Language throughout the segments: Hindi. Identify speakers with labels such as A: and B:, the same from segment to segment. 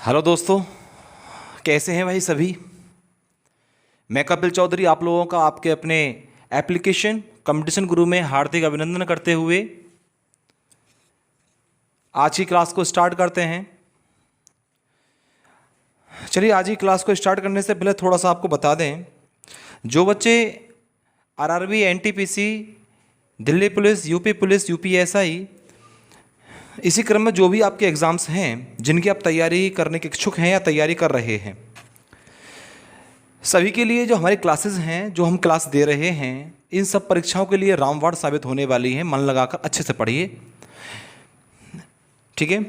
A: हेलो दोस्तों, कैसे हैं भाई सभी। मैं कपिल चौधरी आप लोगों का आपके अपने एप्लीकेशन कंपटीशन गुरु में हार्दिक अभिनंदन करते हुए आज की क्लास को स्टार्ट करते हैं। चलिए, आज की क्लास को स्टार्ट करने से पहले थोड़ा सा आपको बता दें, जो बच्चे RRB, NTPC, Delhi police, UP police, UPSI, इसी क्रम में जो भी आपके एग्ज़ाम्स हैं जिनकी आप तैयारी करने के इच्छुक हैं या तैयारी कर रहे हैं, सभी के लिए जो हमारी क्लासेस हैं, जो हम क्लास दे रहे हैं, इन सब परीक्षाओं के लिए रामबाण साबित होने वाली हैं। मन लगाकर अच्छे से पढ़िए, ठीक है।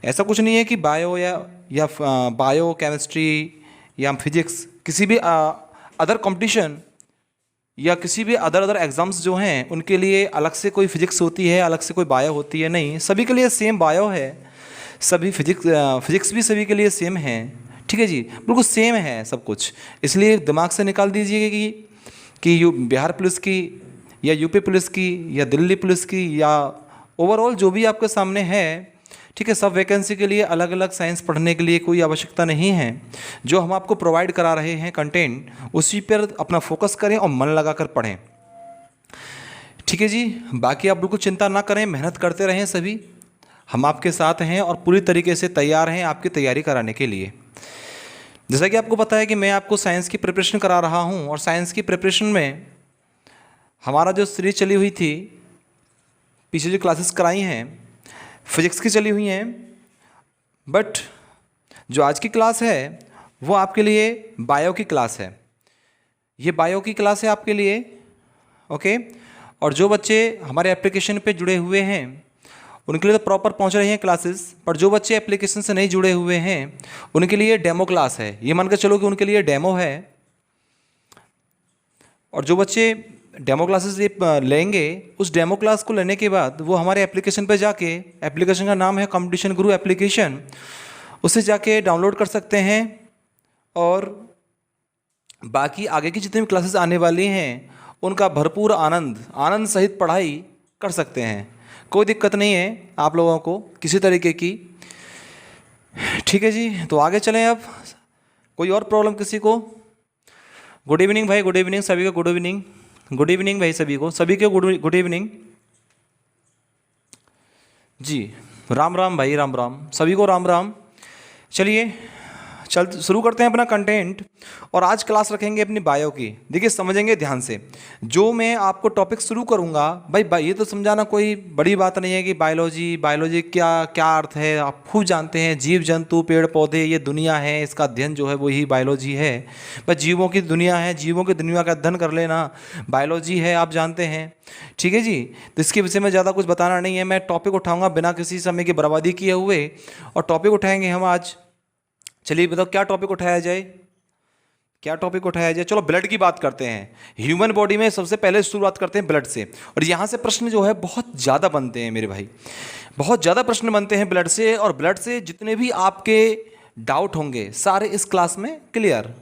A: ऐसा कुछ नहीं है कि बायो या बायो केमिस्ट्री या फिजिक्स, किसी भी अदर कंपटीशन या किसी भी अदर एग्ज़ाम्स जो हैं उनके लिए अलग से कोई फिजिक्स होती है, अलग से कोई बायो होती है, नहीं, सभी के लिए सेम बायो है, सभी फिजिक्स भी सभी के लिए सेम है, ठीक है जी, बिल्कुल सेम है सब कुछ। इसलिए दिमाग से निकाल दीजिए कि बिहार पुलिस की या यूपी पुलिस की या दिल्ली पुलिस की या ओवरऑल जो भी आपके सामने है, ठीक है, सब वैकेंसी के लिए अलग अलग साइंस पढ़ने के लिए कोई आवश्यकता नहीं है। जो हम आपको प्रोवाइड करा रहे हैं कंटेंट, उसी पर अपना फोकस करें और मन लगाकर पढ़ें, ठीक है जी। बाकी आप बिल्कुल चिंता ना करें, मेहनत करते रहें, सभी हम आपके साथ हैं और पूरी तरीके से तैयार हैं आपकी तैयारी कराने के लिए। जैसा कि आपको पता है कि मैं आपको साइंस की प्रिपरेशन करा रहा हूँ, और साइंस की प्रिपरेशन में हमारा जो सीरीज चली हुई थी, पीछे जो क्लासेस कराई हैं फिजिक्स की चली हुई हैं, बट जो आज की क्लास है वो आपके लिए बायो की क्लास है। ये बायो की क्लास है आपके लिए, ओके। और जो बच्चे हमारे एप्लीकेशन पे जुड़े हुए हैं उनके लिए तो प्रॉपर पहुंच रही हैं क्लासेस, पर जो बच्चे एप्लीकेशन से नहीं जुड़े हुए हैं उनके लिए डेमो क्लास है। ये मान कर चलो कि उनके लिए डेमो है, और जो बच्चे डेमो क्लासेस लेंगे, उस डेमो क्लास को लेने के बाद वो हमारे एप्लीकेशन पर जाके, एप्लीकेशन का नाम है कंपटीशन गुरु एप्लीकेशन, उसे जाके डाउनलोड कर सकते हैं और बाकी आगे की जितनी भी क्लासेस आने वाली हैं उनका भरपूर आनंद सहित पढ़ाई कर सकते हैं। कोई दिक्कत नहीं है आप लोगों को किसी तरीके की, ठीक है जी। तो आगे चलें अब। कोई और प्रॉब्लम किसी को? गुड इवनिंग भाई, गुड इवनिंग सभी को, गुड इवनिंग, गुड इवनिंग भाई सभी को, सभी के गुड इवनिंग जी। राम राम भाई, राम राम सभी को, राम राम। चलिए शुरू करते हैं अपना कंटेंट, और आज क्लास रखेंगे अपनी बायो की। देखिए, समझेंगे ध्यान से। जो मैं आपको टॉपिक शुरू करूंगा भाई ये तो समझाना कोई बड़ी बात नहीं है कि बायोलॉजी क्या अर्थ है, आप खूब जानते हैं। जीव जंतु, पेड़ पौधे, ये दुनिया है, इसका अध्ययन जो है वही बायोलॉजी है। बस जीवों की दुनिया है, जीवों की दुनिया का अध्ययन कर लेना बायोलॉजी है, आप जानते हैं, ठीक है जी। तो इसके विषय में ज़्यादा कुछ बताना नहीं है। मैं टॉपिक उठाऊँगा बिना किसी समय की बर्बादी किए हुए, और टॉपिक उठाएँगे हम आज। चलिए बताओ क्या टॉपिक उठाया जाए, क्या टॉपिक उठाया जाए। चलो ब्लड की बात करते हैं। ह्यूमन बॉडी में सबसे पहले शुरुआत करते हैं ब्लड से, और यहाँ से प्रश्न जो है बहुत ज़्यादा बनते हैं मेरे भाई, बहुत ज़्यादा प्रश्न बनते हैं ब्लड से। और ब्लड से जितने भी आपके डाउट होंगे सारे इस क्लास में क्लियर,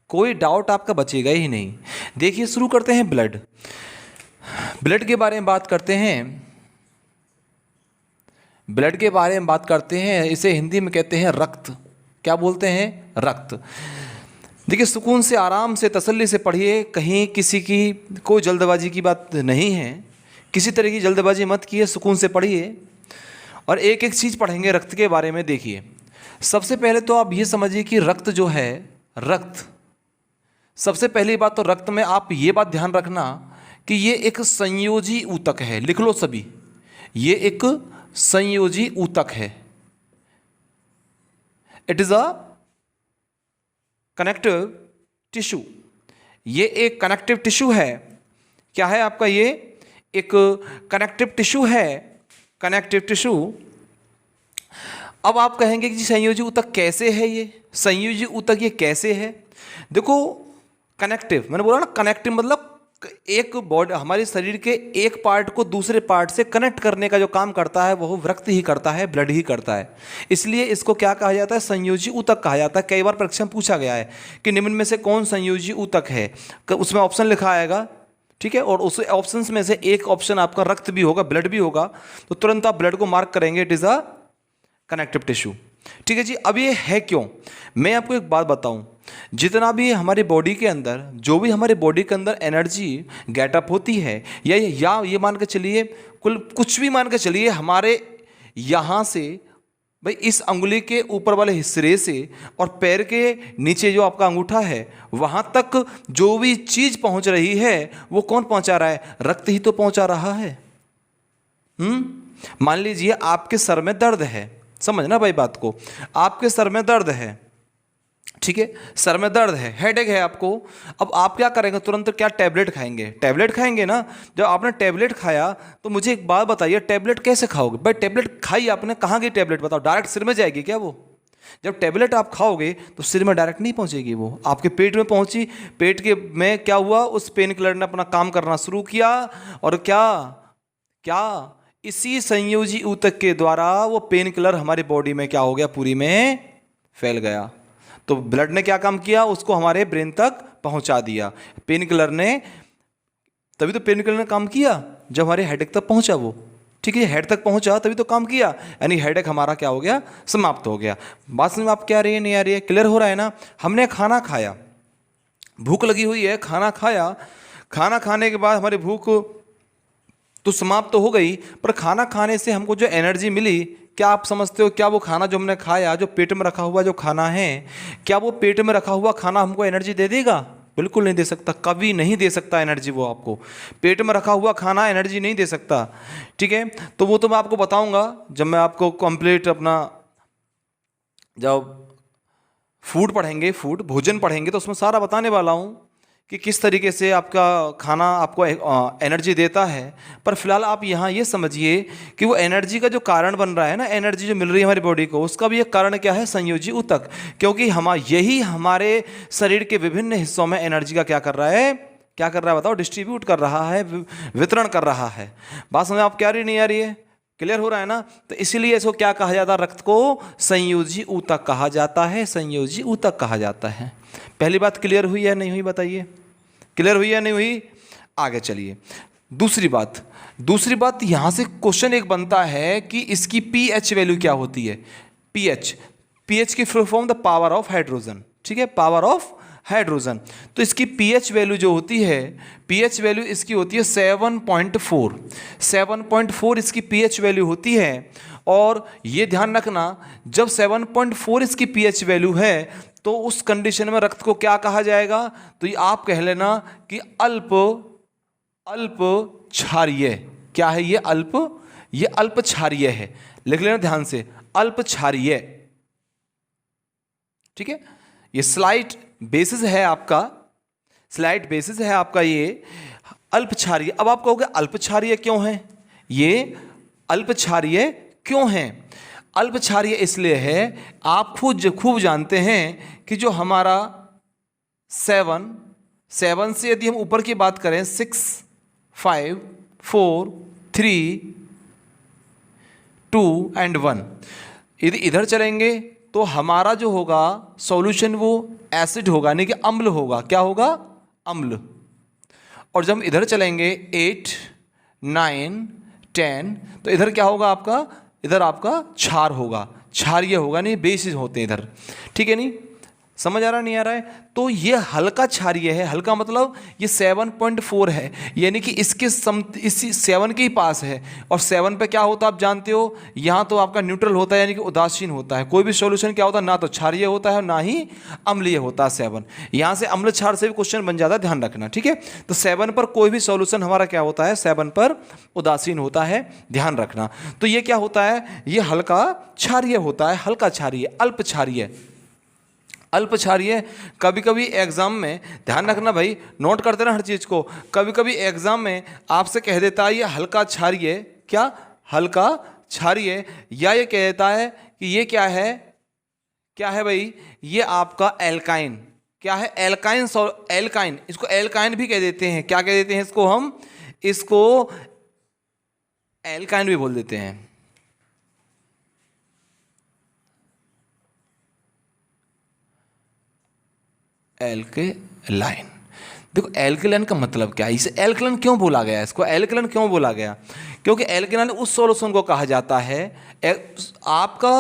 A: कोई डाउट आपका बचेगा ही नहीं। देखिए, शुरू करते हैं ब्लड के बारे में बात करते हैं। ब्लड के बारे में बात करते हैं, इसे हिंदी में कहते हैं रक्त। क्या बोलते हैं? रक्त। देखिए, सुकून से, आराम से, तसल्ली से पढ़िए, कहीं किसी की कोई जल्दबाजी की बात नहीं है, किसी तरह की जल्दबाजी मत कीजिए, सुकून से पढ़िए और एक एक चीज़ पढ़ेंगे रक्त के बारे में। देखिए, सबसे पहले तो आप ये समझिए कि रक्त जो है, रक्त, सबसे पहली बात तो रक्त में आप ये बात ध्यान रखना कि ये एक संयोजी ऊतक है। लिख लो सभी, ये एक संयोजी ऊतक है। It is a connective tissue. ये एक कनेक्टिव टिश्यू है। क्या है आपका? ये एक कनेक्टिव टिश्यू है, कनेक्टिव टिश्यू। अब आप कहेंगे कि जी संयोजी ऊतक कैसे है? ये संयोजी ऊतक ये कैसे है? देखो, कनेक्टिव, मैंने बोला ना, कनेक्टिव मतलब एक बॉडी, हमारे शरीर के एक पार्ट को दूसरे पार्ट से कनेक्ट करने का जो काम करता है वो रक्त ही करता है, ब्लड ही करता है। इसलिए इसको क्या कहा जाता है? संयोजी ऊतक कहा जाता है। कई बार परीक्षा में पूछा गया है कि निम्न में से कौन संयोजी ऊतक है, उसमें ऑप्शन लिखा आएगा, ठीक है, और उस ऑप्शंस में से एक ऑप्शन आपका रक्त भी होगा, ब्लड भी होगा, तो तुरंत आप ब्लड को मार्क करेंगे, it is a connective tissue. ठीक है जी। अब ये है क्यों, मैं आपको एक बात बताऊं, जितना भी हमारी बॉडी के अंदर, जो भी हमारे बॉडी के अंदर एनर्जी गेटअप होती है, या ये मान के चलिए, कुल कुछ भी मान के चलिए, हमारे यहाँ से भाई इस अंगुली के ऊपर वाले हिस्से से और पैर के नीचे जो आपका अंगूठा है वहाँ तक जो भी चीज़ पहुँच रही है वो कौन पहुँचा रहा है, रक्त ही तो पहुँचा रहा है। मान लीजिए आपके सर में दर्द है, समझना भाई बात को, आपके सर में दर्द है, ठीक है, सर में दर्द है, हेडेक है आपको। अब आप क्या करेंगे, तुरंत क्या टैबलेट खाएंगे, टैबलेट खाएंगे ना। जब आपने टैबलेट खाया तो मुझे एक बात बताइए, टैबलेट कैसे खाओगे भाई, टैबलेट खाई आपने, कहाँ गई टैबलेट बताओ, डायरेक्ट सिर में जाएगी क्या वो? जब टैबलेट आप खाओगे तो सिर में डायरेक्ट नहीं पहुंचेगी, वो आपके पेट में पहुंची, पेट के में क्या हुआ, उस पेन किलर ने अपना काम करना शुरू किया, और क्या क्या इसी संयोजी ऊतक के द्वारा वो पेन किलर हमारी बॉडी में क्या हो गया, पूरी में फैल गया। तो ब्लड ने क्या काम किया, उसको हमारे ब्रेन तक पहुंचा दिया पेन किलर ने, तभी तो पेन किलर ने काम किया जब हमारे हेडेक तक पहुंचा वो, ठीक है, हेड तक पहुंचा तभी तो काम किया, यानी हेडेक हमारा क्या हो गया, समाप्त हो गया। बात समझ में आप क्या आ रही है, नहीं आ रही है, क्लियर हो रहा है ना। हमने खाना खाया, भूख लगी हुई है, खाना खाया, खाना खाने के बाद हमारी भूख तो समाप्त तो हो गई, पर खाना खाने से हमको जो एनर्जी मिली, क्या आप समझते हो, क्या वो खाना जो हमने खाया, जो पेट में रखा हुआ जो खाना है, क्या वो पेट में रखा हुआ खाना हमको एनर्जी दे देगा? बिल्कुल नहीं दे सकता, कभी नहीं दे सकता एनर्जी वो आपको। पेट में रखा हुआ खाना एनर्जी नहीं दे सकता, ठीक है। तो वो तो मैं आपको बताऊंगा जब मैं आपको कंप्लीट अपना, जब फूड पढ़ेंगे, फूड भोजन पढ़ेंगे, तो उसमें सारा बताने वाला हूँ कि किस तरीके से आपका खाना आपको एनर्जी देता है। पर फिलहाल आप यहाँ ये समझिए कि वो एनर्जी का जो कारण बन रहा है ना, एनर्जी जो मिल रही है हमारी बॉडी को, उसका भी एक कारण क्या है, संयोजी ऊतक। क्योंकि यही हमारे शरीर के विभिन्न हिस्सों में एनर्जी का क्या कर रहा है, क्या कर रहा है बताओ, डिस्ट्रीब्यूट कर रहा है, वितरण कर रहा है। बात समझ आप क्या रही नहीं आ रही है, क्लियर हो रहा है ना। तो इसीलिए इसको क्या कहा जाता है, रक्त को संयोजी ऊतक कहा जाता है, संयोजी ऊतक कहा जाता है। पहली बात क्लियर हुई या नहीं हुई, बताइए, क्लियर हुई या नहीं हुई? आगे चलिए। दूसरी बात यहां से क्वेश्चन एक बनता है कि इसकी पीएच वैल्यू क्या होती है। पीएच की full form the power of hydrogen, ठीक है, पावर ऑफ हाइड्रोजन। तो इसकी पीएच वैल्यू जो होती है, पीएच वैल्यू इसकी होती है 7.4, 7.4 इसकी पीएच वैल्यू होती है। और ये ध्यान रखना, जब 7.4 इसकी पीएच वैल्यू है तो उस कंडीशन में रक्त को क्या कहा जाएगा, तो ये आप कह लेना कि अल्प क्षारीय। क्या है ये, ये अल्प क्षारीय है, लिख लेना ध्यान से, अल्प क्षारीय, ठीक है। ये स्लाइट बेसिस है आपका, स्लाइट बेसिस है आपका ये अल्प क्षारीय। अब आप कहोगे अल्प क्षारीय क्यों है, ये अल्प क्षारीय क्यों है? अल्प क्षारीय इसलिए है, आप खूब जानते हैं कि जो हमारा 7 से यदि हम ऊपर की बात करें, 6, 5, 4, 3, 2 एंड 1, यदि इधर चलेंगे तो हमारा जो होगा सॉल्यूशन वो एसिड होगा, यानी कि अम्ल होगा। क्या होगा, अम्ल। और जब हम इधर चलेंगे 8, 9, 10, तो इधर क्या होगा आपका, इधर आपका क्षार होगा, क्षारीय होगा, नहीं बेसिस होते हैं इधर, ठीक है। नहीं समझ आ रहा नहीं आ रहा है? तो ये हल्का क्षारीय है, हल्का मतलब ये 7.4 है, यानी कि इसके इसी 7 के ही पास है। और 7 पे क्या होता है आप जानते हो, यहाँ तो आपका न्यूट्रल होता है, यानी कि उदासीन होता है। कोई भी सॉल्यूशन क्या होता है, ना तो क्षारीय होता है ना ही अम्लीय होता है 7। यहाँ से अम्ल क्षार से भी क्वेश्चन बन जाता है, ध्यान रखना, ठीक है। तो 7 पर कोई भी सॉल्यूशन हमारा क्या होता है, 7 पर उदासीन होता है, ध्यान रखना। तो ये क्या होता है, ये हल्का क्षारीय होता है, हल्का क्षारीय, अल्प क्षारीय, अल्प क्षारीय। कभी कभी एग्जाम में ध्यान रखना भाई, नोट करते ना हर चीज़ को, कभी कभी एग्जाम में आपसे कह देता है ये हल्का क्षारीय, क्या हल्का क्षारीय, या ये कह देता है कि ये क्या है भाई, ये आपका एल्काइन, क्या है, एल्काइन, एल्काइन, इसको एल्काइन भी कह देते हैं। क्या कह देते हैं इसको, हम इसको एल्काइन भी बोल देते हैं। एल्केलाइन, देखो एल्केलाइन का मतलब क्या है, इसे एल्केलाइन क्यों बोला गया, इसको एल्केलाइन क्यों बोला गया, क्योंकि एल्केलाइन उस सॉल्यूशन को कहा जाता है, आपका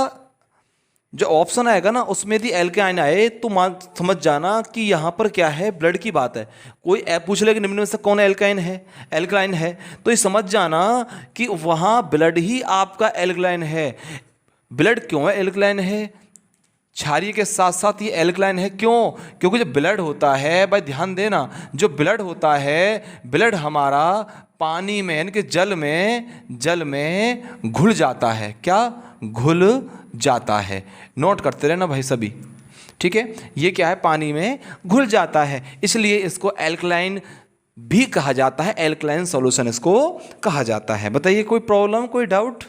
A: जो ऑप्शन आएगा ना उसमें यदि एल्काइन आए तो मान समझ जाना कि यहाँ पर क्या है, ब्लड की बात है। कोई ऐप पूछ ले कि निम्न में से कौन एल्काइन है, एल्कलाइन है, तो ये समझ जाना कि वहाँ ब्लड ही आपका एल्कलाइन है। ब्लड क्यों है एल्कलाइन है, क्षारीय के साथ साथ ये एल्कलाइन है, क्यों? क्योंकि जो ब्लड होता है, भाई ध्यान देना, जो ब्लड होता है, ब्लड हमारा पानी में यानी कि जल में घुल जाता है। क्या घुल जाता है? नोट करते रहना भाई सभी, ठीक है। ये क्या है, पानी में घुल जाता है, इसलिए इसको एल्कलाइन भी कहा जाता है, एल्कलाइन सॉल्यूशन इसको कहा जाता है। बताइए कोई प्रॉब्लम, कोई डाउट?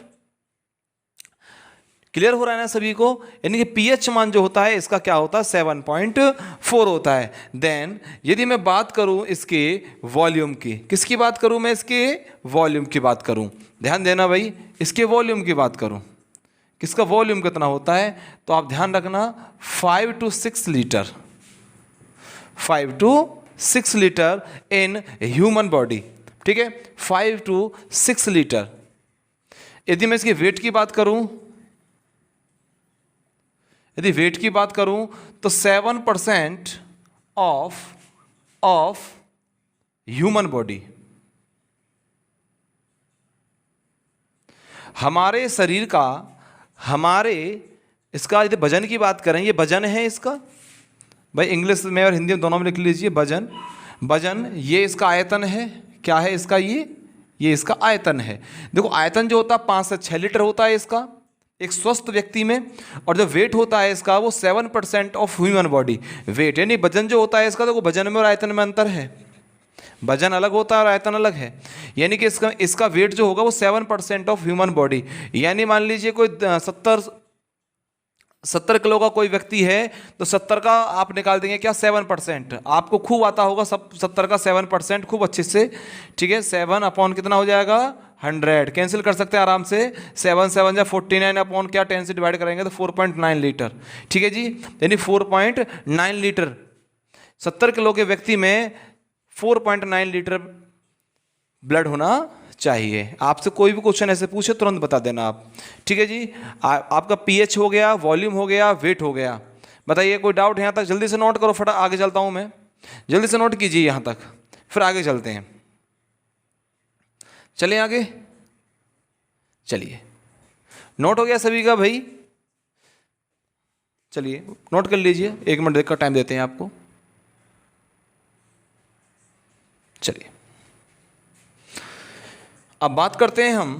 A: क्लियर हो रहा है ना सभी को? यानी कि पीएच मान जो होता है इसका क्या होता है, 7.4 होता है। देन यदि मैं बात करूं इसके वॉल्यूम की, किसकी बात करूं मैं, इसके वॉल्यूम की बात करूं, ध्यान देना भाई, इसके वॉल्यूम की बात करूं, किसका वॉल्यूम कितना होता है, तो आप ध्यान रखना 5 to 6 litre, 5 to 6 litre in human body, ठीक है, 5 to 6 लीटर। यदि मैं इसकी वेट की बात करूं, यदि वेट की बात करूं तो 7% ऑफ ह्यूमन बॉडी, हमारे शरीर का, हमारे इसका यदि वजन की बात करें, ये वजन है इसका, भाई इंग्लिश में और हिंदी में दोनों में लिख लीजिए, वजन, वजन, ये इसका आयतन है, क्या है इसका, ये इसका आयतन है। देखो आयतन जो होता है 5 से 6 लीटर होता है इसका एक स्वस्थ व्यक्ति में, और जो वेट होता है इसका वो 7% ऑफ ह्यूमन बॉडी वेट, यानी वजन जो होता है इसका, देखो वजन में और आयतन में अंतर है, वजन अलग होता है और आयतन अलग है, यानी कि इसका वेट जो होगा वो 7% ऑफ ह्यूमन बॉडी, यानी मान लीजिए कोई 70 किलो का कोई व्यक्ति है तो 70 का आप निकाल देंगे क्या, 7%, आपको खूब आता होगा सब, 70 का 7% खूब अच्छे से, ठीक है, 7 अपॉन कितना हो जाएगा 100, कैंसिल कर सकते हैं आराम से, 7 7 या 49 अपॉन क्या 10 से डिवाइड करेंगे तो 4.9 लीटर, ठीक है जी, यानी 4.9 लीटर, 70 किलो के व्यक्ति में 4.9 लीटर ब्लड होना चाहिए। आपसे कोई भी क्वेश्चन ऐसे पूछे तुरंत बता देना आप, ठीक है जी। आपका पीएच हो गया, वॉल्यूम हो गया, वेट हो गया। बताइए कोई डाउट है यहाँ तक? जल्दी से नोट करो, फटा आगे चलता हूँ मैं, जल्दी से नोट कीजिए यहाँ तक, फिर आगे चलते हैं। चलिए आगे, चलिए, नोट हो गया सभी का भाई? चलिए नोट कर लीजिए, 1 मिनट देख कर टाइम देते हैं आपको। चलिए अब बात करते हैं हम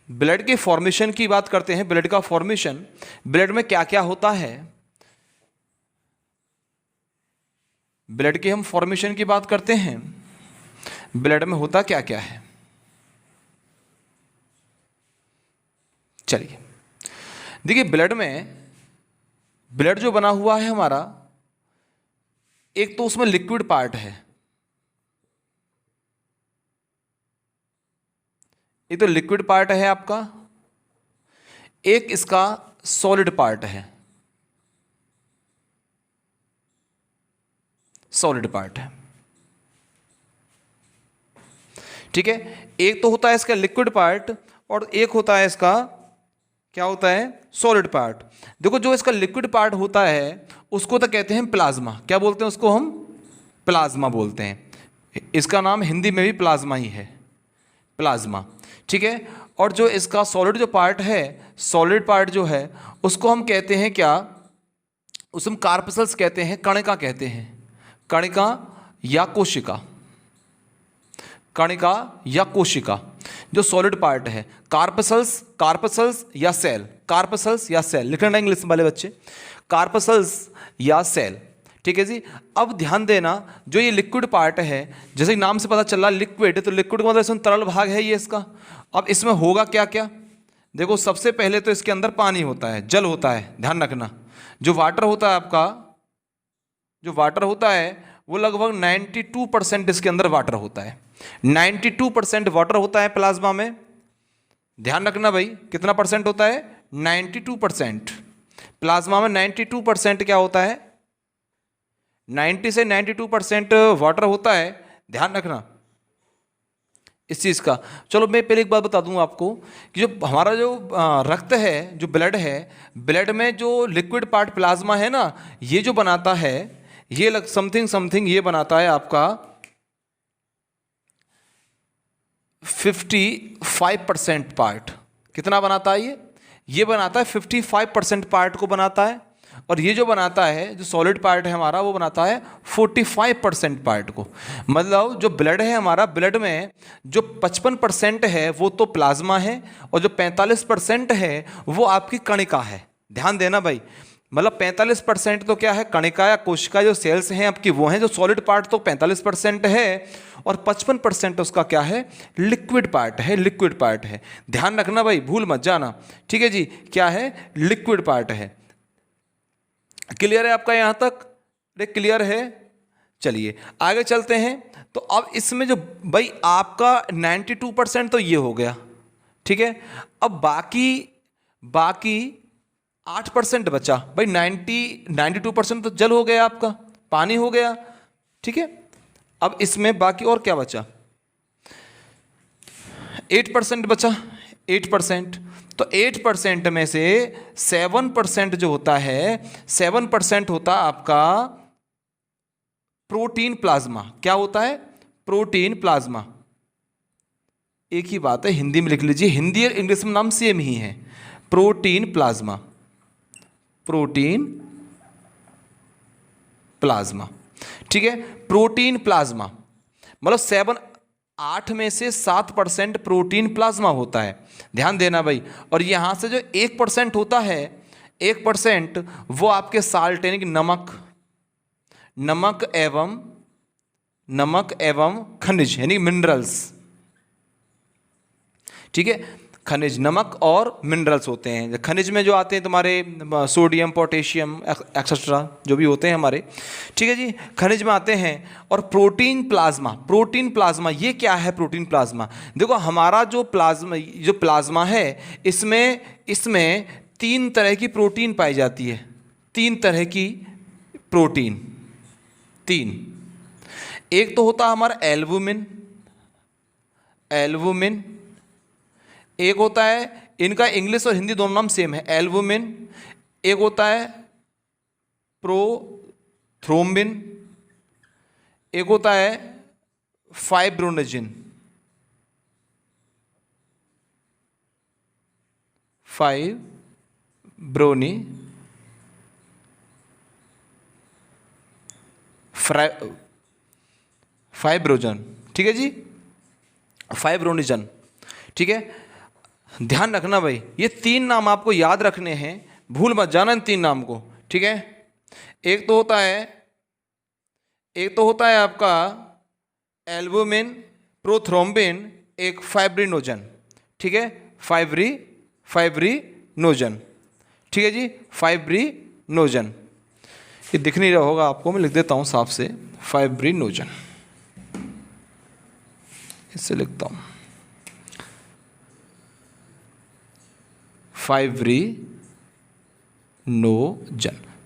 A: ब्लड के फॉर्मेशन की बात करते हैं। ब्लड का फॉर्मेशन, ब्लड में क्या क्या होता है, ब्लड के हम फॉर्मेशन की बात करते हैं, ब्लड में होता क्या क्या है। चलिए देखिए, ब्लड में, ब्लड जो बना हुआ है हमारा, एक तो उसमें लिक्विड पार्ट है, एक तो लिक्विड पार्ट है आपका, एक इसका सॉलिड पार्ट है, सॉलिड पार्ट है, ठीक है। एक तो होता है इसका लिक्विड पार्ट और एक होता है इसका क्या होता है, सॉलिड पार्ट। देखो जो इसका लिक्विड पार्ट होता है उसको तो कहते हैं प्लाज्मा, क्या बोलते हैं उसको हम, प्लाज्मा बोलते हैं, इसका नाम हिंदी में भी प्लाज्मा ही है, प्लाज्मा, ठीक है। और जो इसका सॉलिड जो पार्ट है, सॉलिड पार्ट जो है उसको हम कहते हैं क्या, उसे हम कार्पसल्स कहते हैं, कणिका कहते हैं, कणिका या कोशिका, कणिका या कोशिका, जो सॉलिड पार्ट है, कार्पसल्स, कार्पसल्स या सेल, कार्पसल्स या सेल, लिखना इंग्लिश वाले बच्चे, कार्पसल्स या सेल, ठीक है जी। अब ध्यान देना, जो ये लिक्विड पार्ट है, जैसे नाम से पता चल रहा लिक्विड, तो लिक्विड का मतलब इसमें तरल भाग है ये इसका। अब इसमें होगा क्या क्या, देखो सबसे पहले तो इसके अंदर पानी होता है, जल होता है, ध्यान रखना। जो वाटर होता है आपका, जो वाटर होता है वो लगभग 92% इसके अंदर वाटर होता है, 92% वाटर होता है प्लाज्मा में, ध्यान रखना भाई, कितना परसेंट होता है, 92%। प्लाज्मा में 92% क्या होता है, 90 से 92% वाटर होता है, ध्यान रखना। इस चीज़ का। चलो मैं पहले एक बात बता दूं आपको कि जो हमारा जो रक्त है, जो ब्लड है, ब्लड में जो लिक्विड पार्ट प्लाज्मा है ना, ये जो बनाता है, ये समथिंग समथिंग ये बनाता है आपका 55% पार्ट। कितना बनाता है ये बनाता है 55% पार्ट को बनाता है, और ये जो बनाता है, जो सॉलिड पार्ट है हमारा, वो बनाता है 45% पार्ट को। मतलब जो ब्लड है हमारा, ब्लड में जो 55% है वो तो प्लाज्मा है, और जो 45% है वो आपकी कणिका है। ध्यान देना भाई, मतलब 45% तो क्या है, कणिका या कोशिका जो सेल्स हैं आपकी वो हैं, जो सॉलिड पार्ट तो 45% है, और 55% उसका क्या है, लिक्विड पार्ट है, लिक्विड पार्ट है। ध्यान रखना भाई, भूल मत जाना, ठीक है जी, क्या है, लिक्विड पार्ट है। क्लियर है आपका यहां तक? क्लियर है? चलिए आगे चलते हैं। तो अब इसमें जो भाई आपका 92% तो ये हो गया, ठीक है। अब बाकी 8% बचा भाई। 92% तो जल हो गया, आपका पानी हो गया, ठीक है। अब इसमें बाकी और क्या बचा, 8% बचा, 8%। तो 8% में से 7% जो होता है, 7% होता है आपका प्रोटीन प्लाज्मा। क्या होता है, प्रोटीन प्लाज्मा। एक ही बात है, हिंदी में लिख लीजिए, हिंदी और इंग्लिश में नाम सेम ही है, प्रोटीन प्लाज्मा, प्रोटीन प्लाज्मा, ठीक है। प्रोटीन प्लाज्मा मतलब 8 में से 7% प्रोटीन प्लाज्मा होता है, ध्यान देना भाई। और यहां से जो 1% होता है, 1% वो आपके साल्ट यानी कि नमक एवं खनिज यानी मिनरल्स, ठीक है। खनिज, नमक और मिनरल्स होते हैं। खनिज में जो आते हैं तुम्हारे सोडियम, पोटेशियम एक्सेट्रा जो भी होते हैं हमारे, ठीक है जी, खनिज में आते हैं। और प्रोटीन प्लाज्मा ये क्या है, प्रोटीन प्लाज्मा? देखो हमारा जो प्लाज्मा है, इसमें 3 तरह की प्रोटीन पाई जाती है, 3 तरह की प्रोटीन, 3। एक तो होता है हमारा एल्बुमिन, एक होता है, इनका इंग्लिश और हिंदी दोनों नाम सेम है, एल्बुमिन। एक होता है प्रोथ्रोम्बिन, एक होता है फाइब्रोनिजिन, फाइब्रोजन, ठीक है जी, फाइब्रोनिजन, ठीक है। ध्यान रखना भाई, ये 3 नाम आपको याद रखने हैं, भूल मत जाना इन 3 नाम को, ठीक है। एक तो होता है आपका एल्बुमिन, प्रोथ्रोम्बिन, एक फाइब्रिनोजन, ठीक है, फाइब्रिनोजन, ठीक है जी, फाइब्रिनोजन। ये दिख नहीं रहा होगा आपको, मैं लिख देता हूं साफ से, फाइब्रिनोजन, इससे लिखता हूं, फाइब्रिनोजन,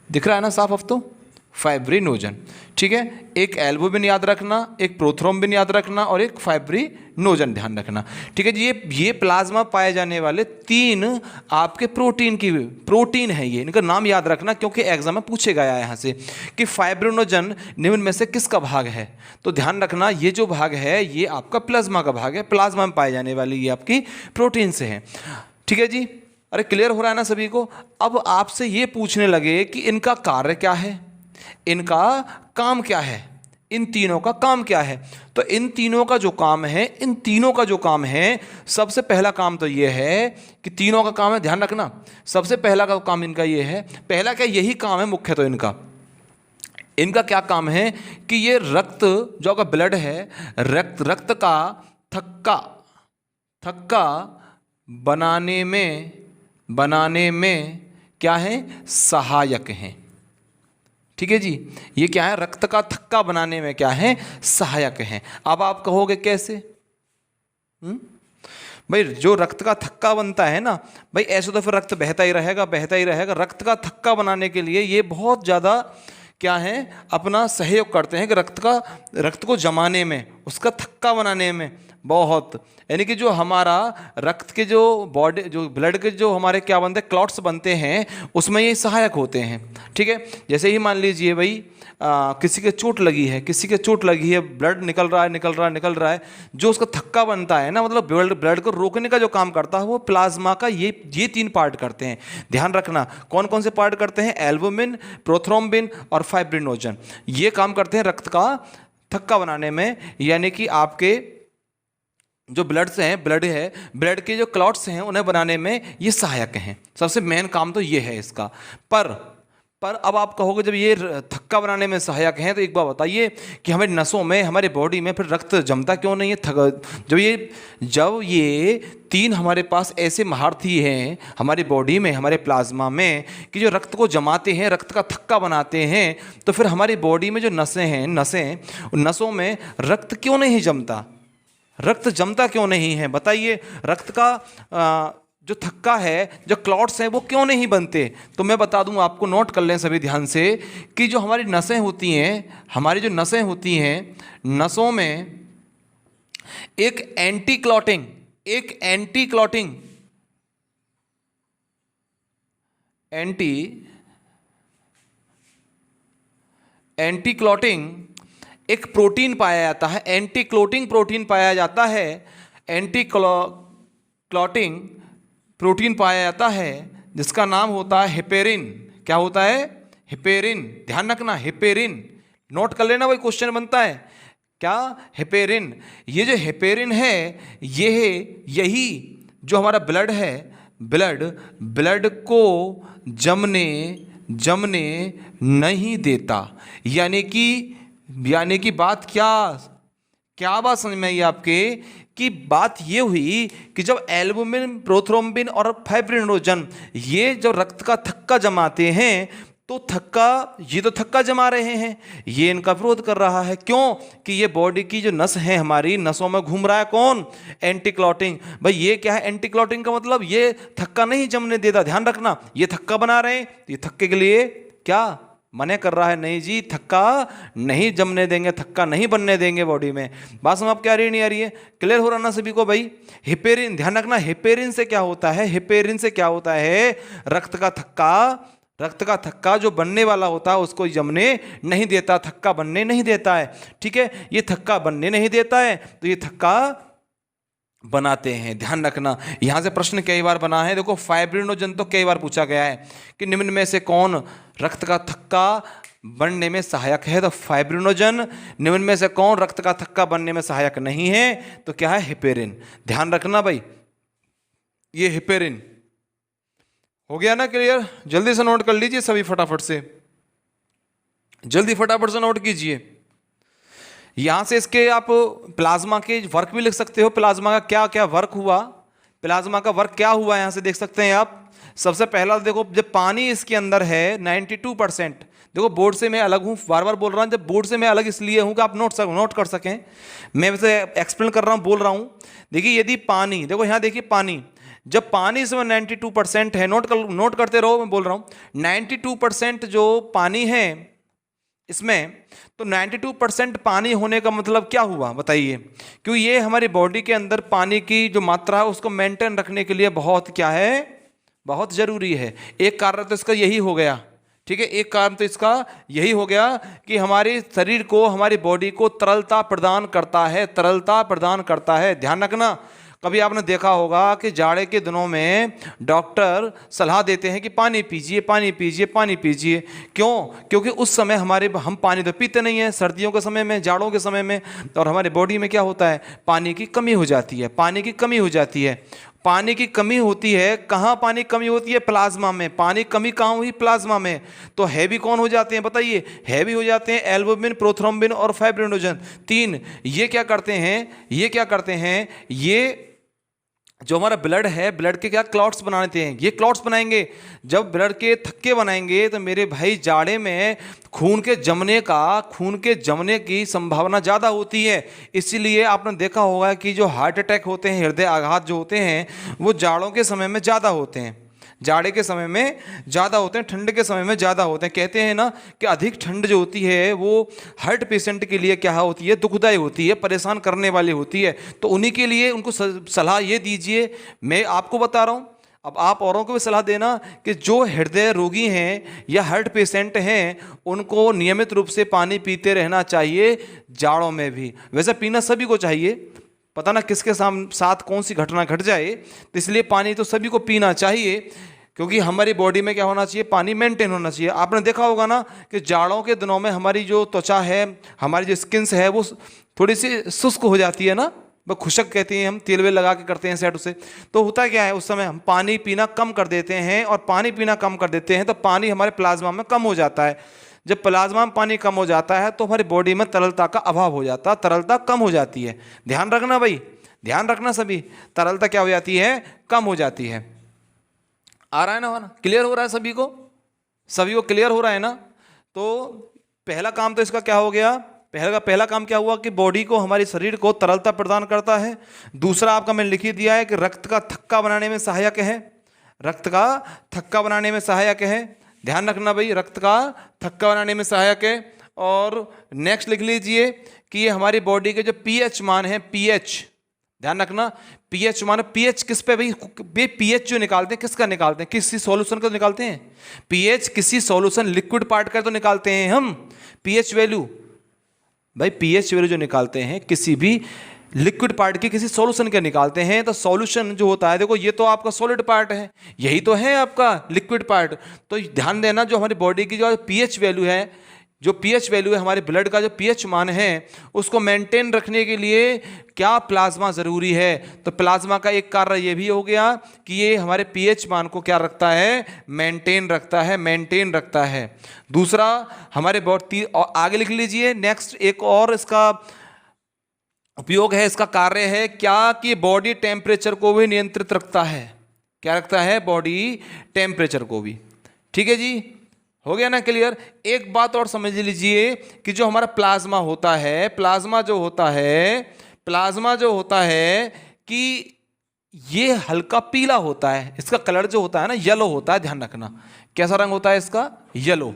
A: दिख रहा है ना साफ अब तो, फाइब्रिनोजन, ठीक है। एक एल्बुमिन याद रखना, एक प्रोथ्रोम्बिन याद रखना, और एक फाइब्रिनोजन ध्यान रखना, ठीक है जी। ये प्लाज्मा पाए जाने वाले 3 आपके प्रोटीन है, ये इनका नाम याद रखना, क्योंकि एग्जाम में पूछे गया यहाँ से कि फाइब्रिनोजन निम्न में से किसका भाग है। तो ध्यान रखना, ये जो भाग है ये आपका प्लाज्मा का भाग है, प्लाज्मा में पाए जाने वाली ये आपकी प्रोटीन से है, ठीक है जी। अरे क्लियर हो रहा है ना सभी को? अब आपसे ये पूछने लगे कि इनका कार्य क्या है, इनका काम क्या है, इन तीनों का काम क्या है। तो इन तीनों का जो काम है, सबसे पहला काम तो ये है कि तीनों का काम है, ध्यान रखना, सबसे पहला का काम इनका ये है, पहला क्या यही काम है मुख्य, तो इनका क्या काम है कि ये रक्त जो आपका ब्लड है, रक्त का थक्का बनाने में क्या है, सहायक हैं, ठीक है जी। ये क्या है, रक्त का थक्का बनाने में क्या है, सहायक हैं। अब आप कहोगे कैसे? भाई जो रक्त का थक्का बनता है ना भाई, ऐसे तो फिर रक्त बहता ही रहेगा। रक्त का थक्का बनाने के लिए ये बहुत ज़्यादा क्या है, अपना सहयोग करते हैं कि रक्त को जमाने में, उसका थक्का बनाने में बहुत। यानी कि जो हमारा रक्त के जो बॉडी जो ब्लड के जो हमारे क्या बनते हैं क्लॉट्स बनते हैं, उसमें ये सहायक होते हैं। ठीक है, जैसे ही मान लीजिए भाई किसी के चोट लगी है, किसी के चोट लगी है, ब्लड निकल रहा है निकल रहा है निकल रहा है, जो उसका थक्का बनता है ना, मतलब ब्लड को रोकने का जो काम करता है वो प्लाज्मा का ये 3 पार्ट करते हैं। ध्यान रखना कौन कौन से पार्ट करते हैं, एल्बुमिन, प्रोथ्रोम्बिन और फाइब्रिनोजन, ये काम करते हैं रक्त का थक्का बनाने में। यानी कि आपके जो ब्लड के जो क्लॉट्स हैं उन्हें बनाने में ये सहायक हैं। सबसे मेन काम तो ये है इसका। पर अब आप कहोगे जब ये थक्का बनाने में सहायक हैं तो एक बात बताइए कि हमारी नसों में, हमारे बॉडी में फिर रक्त जमता क्यों नहीं है? जब ये 3 हमारे पास ऐसे महारथी हैं हमारी बॉडी में, हमारे प्लाज्मा में, कि जो रक्त को जमाते हैं, रक्त का थक्का बनाते हैं, तो फिर हमारी बॉडी में जो नसें हैं, उन नसों में रक्त क्यों नहीं जमता? रक्त जमता क्यों नहीं है बताइए? रक्त का जो थक्का है, जो क्लॉट्स हैं, वो क्यों नहीं बनते? तो मैं बता दूं आपको, नोट कर लें सभी ध्यान से, कि जो हमारी नसें होती हैं, हमारी जो नसें होती हैं, नसों में एक एंटी क्लॉटिंग एक प्रोटीन पाया जाता है, एंटी क्लॉटिंग प्रोटीन पाया जाता है, एंटी क्लॉटिंग प्रोटीन पाया जाता है, जिसका नाम होता है हेपेरिन। क्या होता है? हेपेरिन। ध्यान रखना, हेपेरिन नोट कर लेना, वही क्वेश्चन बनता है। क्या? हेपेरिन। ये जो हेपेरिन है, यही जो हमारा ब्लड है, ब्लड को जमने नहीं देता। यानी कि बात क्या बात समझ में आई आपके? कि बात ये हुई कि जब एल्बुमिन, प्रोथ्रोम्बिन और फाइब्रिनोजन ये जब रक्त का थक्का जमाते हैं, तो थक्का जमा रहे हैं, ये इनका विरोध कर रहा है। क्यों? कि ये बॉडी की जो नस है, हमारी नसों में घूम रहा है कौन? Anti clotting. भाई ये क्या है एंटी क्लॉटिंग का मतलब? ये थक्का नहीं जमने देता। ध्यान रखना, ये थक्का बना रहे हैं, ये थक्के के लिए क्या मने कर रहा है? नहीं जी, थक्का नहीं जमने देंगे, थक्का नहीं बनने देंगे बॉडी में। बात समझ आपको आ रही नहीं आ रही है? क्लियर हो रहा ना सभी को भाई? हेपेरिन, ध्यान रखना, हेपेरिन से क्या होता है? रक्त का थक्का जो बनने वाला होता है उसको जमने नहीं देता, थक्का बनने नहीं देता है। ठीक है, ये थक्का बनने नहीं देता है, तो ये थक्का बनाते हैं। ध्यान रखना, यहां से प्रश्न कई बार बना है। देखो, फाइब्रिनोजन तो कई बार पूछा गया है कि निम्न में से कौन रक्त का थक्का बनने में सहायक है? तो फाइब्रिनोजन। निम्न में से कौन रक्त का थक्का बनने में सहायक नहीं है? तो क्या है? हेपेरिन। ध्यान रखना भाई, ये हेपेरिन हो गया ना क्लियर? जल्दी से नोट कर लीजिए सभी, फटाफट से नोट कीजिए। यहां से इसके आप प्लाज्मा के वर्क भी लिख सकते हो। प्लाज्मा का क्या क्या वर्क हुआ, यहां से देख सकते हैं आप। सबसे पहला देखो, जब पानी इसके अंदर है 92%। देखो, बोर्ड से मैं अलग हूं, बार बार बोल रहा हूं, जब बोर्ड से मैं अलग इसलिए हूं कि आप नोट कर सकें। मैं वैसे एक्सप्लेन कर रहा हूं, बोल रहा हूं। देखिए, यदि पानी, देखो यहां देखिए, पानी, जब पानी इसमें 92% है, नोट करते रहो, मैं बोल रहा हूं 92% जो पानी है इसमें, तो 92% पानी होने का मतलब क्या हुआ बताइए? क्यों ये हमारी बॉडी के अंदर पानी की जो मात्रा है उसको मेंटेन रखने के लिए बहुत जरूरी है। एक कारण तो इसका यही हो गया। ठीक है, एक कारण तो इसका यही हो गया कि हमारे शरीर को, हमारी बॉडी को तरलता प्रदान करता है। ध्यान रखना, कभी आपने देखा होगा कि जाड़े के दिनों में डॉक्टर सलाह देते हैं कि पानी पीजिए। क्यों? क्योंकि उस समय हम पानी तो पीते नहीं हैं, सर्दियों के समय में, जाड़ों के समय में, और हमारे बॉडी में क्या होता है? पानी की कमी हो जाती है। पानी की कमी होती है। कहाँ पानी कमी होती है? प्लाज्मा में। पानी कमी कहाँ हुई? प्लाज्मा में। तो हैवी कौन हो जाते हैं बताइए? हैवी हो जाते हैं एल्बुमिन, प्रोथ्रोम्बिन और फाइब्रिनोजन। 3 ये क्या करते हैं? ये जो हमारा ब्लड है, ब्लड के क्या क्लॉट्स बनाते हैं? ये क्लॉट्स बनाएंगे। जब ब्लड के थक्के बनाएंगे तो मेरे भाई जाड़े में खून के जमने की संभावना ज़्यादा होती है। इसीलिए आपने देखा होगा कि जो हार्ट अटैक होते हैं, हृदय आघात जो होते हैं, वो जाड़ों के समय में ज़्यादा होते हैं। जाड़े के समय में ज़्यादा होते हैं, ठंड के समय में ज़्यादा होते हैं। कहते हैं ना कि अधिक ठंड जो होती है वो हार्ट पेशेंट के लिए क्या होती है, दुखदायी होती है, परेशान करने वाली होती है। तो उन्हीं के लिए उनको सलाह ये दीजिए, मैं आपको बता रहा हूँ, अब आप औरों को भी सलाह देना कि जो हृदय रोगी हैं या हार्ट पेशेंट हैं उनको नियमित रूप से पानी पीते रहना चाहिए, जाड़ों में भी। वैसे पीना सभी को चाहिए, पता ना किसके साथ कौन सी घटना घट जाए, तो इसलिए पानी तो सभी को पीना चाहिए, क्योंकि हमारी बॉडी में क्या होना चाहिए, पानी मेंटेन होना चाहिए। आपने देखा होगा ना कि जाड़ों के दिनों में हमारी जो त्वचा है, हमारी जो स्किन्स है वो थोड़ी सी शुष्क हो जाती है ना, वो खुशक कहती हैं, हम तेल वेल लगा के करते हैं सेट उसे। तो होता क्या है, उस समय हम पानी पीना कम कर देते हैं, और पानी पीना कम कर देते हैं तो पानी हमारे प्लाज्मा में कम हो जाता है। जब प्लाज्मा में पानी कम हो जाता है तो हमारी बॉडी में तरलता का अभाव हो जाता है, तरलता कम हो जाती है। ध्यान रखना भाई, ध्यान रखना सभी, तरलता क्या हो जाती है, कम हो जाती है। आ रहा है ना, क्लियर हो रहा है सभी को, सभी को क्लियर हो रहा है ना। तो पहला काम तो इसका क्या हो गया, पहला काम क्या हुआ कि बॉडी को, हमारे शरीर को तरलता प्रदान करता है। दूसरा आपका मैंने लिख ही दिया है कि रक्त का थक्का बनाने में सहायक है, रक्त का थक्का बनाने में सहायक है। ध्यान रखना भाई, रक्त का थक्का बनाने में सहायक है। और नेक्स्ट लिख लीजिए कि ये हमारी बॉडी के जो पीएच मान है, पीएच ध्यान रखना, पीएच मान, पीएच किस पे भाई, पीएच जो निकालते हैं किसका निकालते हैं, किसी सॉल्यूशन का तो निकालते हैं। पीएच किसी सॉल्यूशन लिक्विड पार्ट का तो निकालते हैं हम, पीएच वैल्यू भाई, पीएच वैल्यू जो निकालते हैं किसी भी लिक्विड पार्ट की, किसी सॉल्यूशन के निकालते हैं। तो सॉल्यूशन जो होता है, देखो ये तो आपका सॉलिड पार्ट है, यही तो है आपका लिक्विड पार्ट। तो ध्यान देना, जो हमारी बॉडी की जो पीएच वैल्यू है, जो पीएच वैल्यू है, हमारे ब्लड का जो पीएच मान है, उसको मेंटेन रखने के लिए क्या प्लाज्मा ज़रूरी है। तो प्लाज्मा का एक कार्य ये भी हो गया कि ये हमारे पीएच मान को क्या रखता है, मेंटेन रखता है, मेंटेन रखता है। दूसरा हमारे बॉडी, आगे लिख लीजिए नेक्स्ट, एक और इसका उपयोग है, इसका कार्य है क्या कि बॉडी टेम्परेचर को भी नियंत्रित रखता है। क्या रखता है, बॉडी टेम्परेचर को भी। ठीक है जी, हो गया ना क्लियर। एक बात और समझ लीजिए कि जो हमारा प्लाज्मा होता है, प्लाज्मा जो होता है कि ये हल्का पीला होता है, इसका कलर जो होता है ना येलो होता है। ध्यान रखना, कैसा रंग होता है इसका, येलो।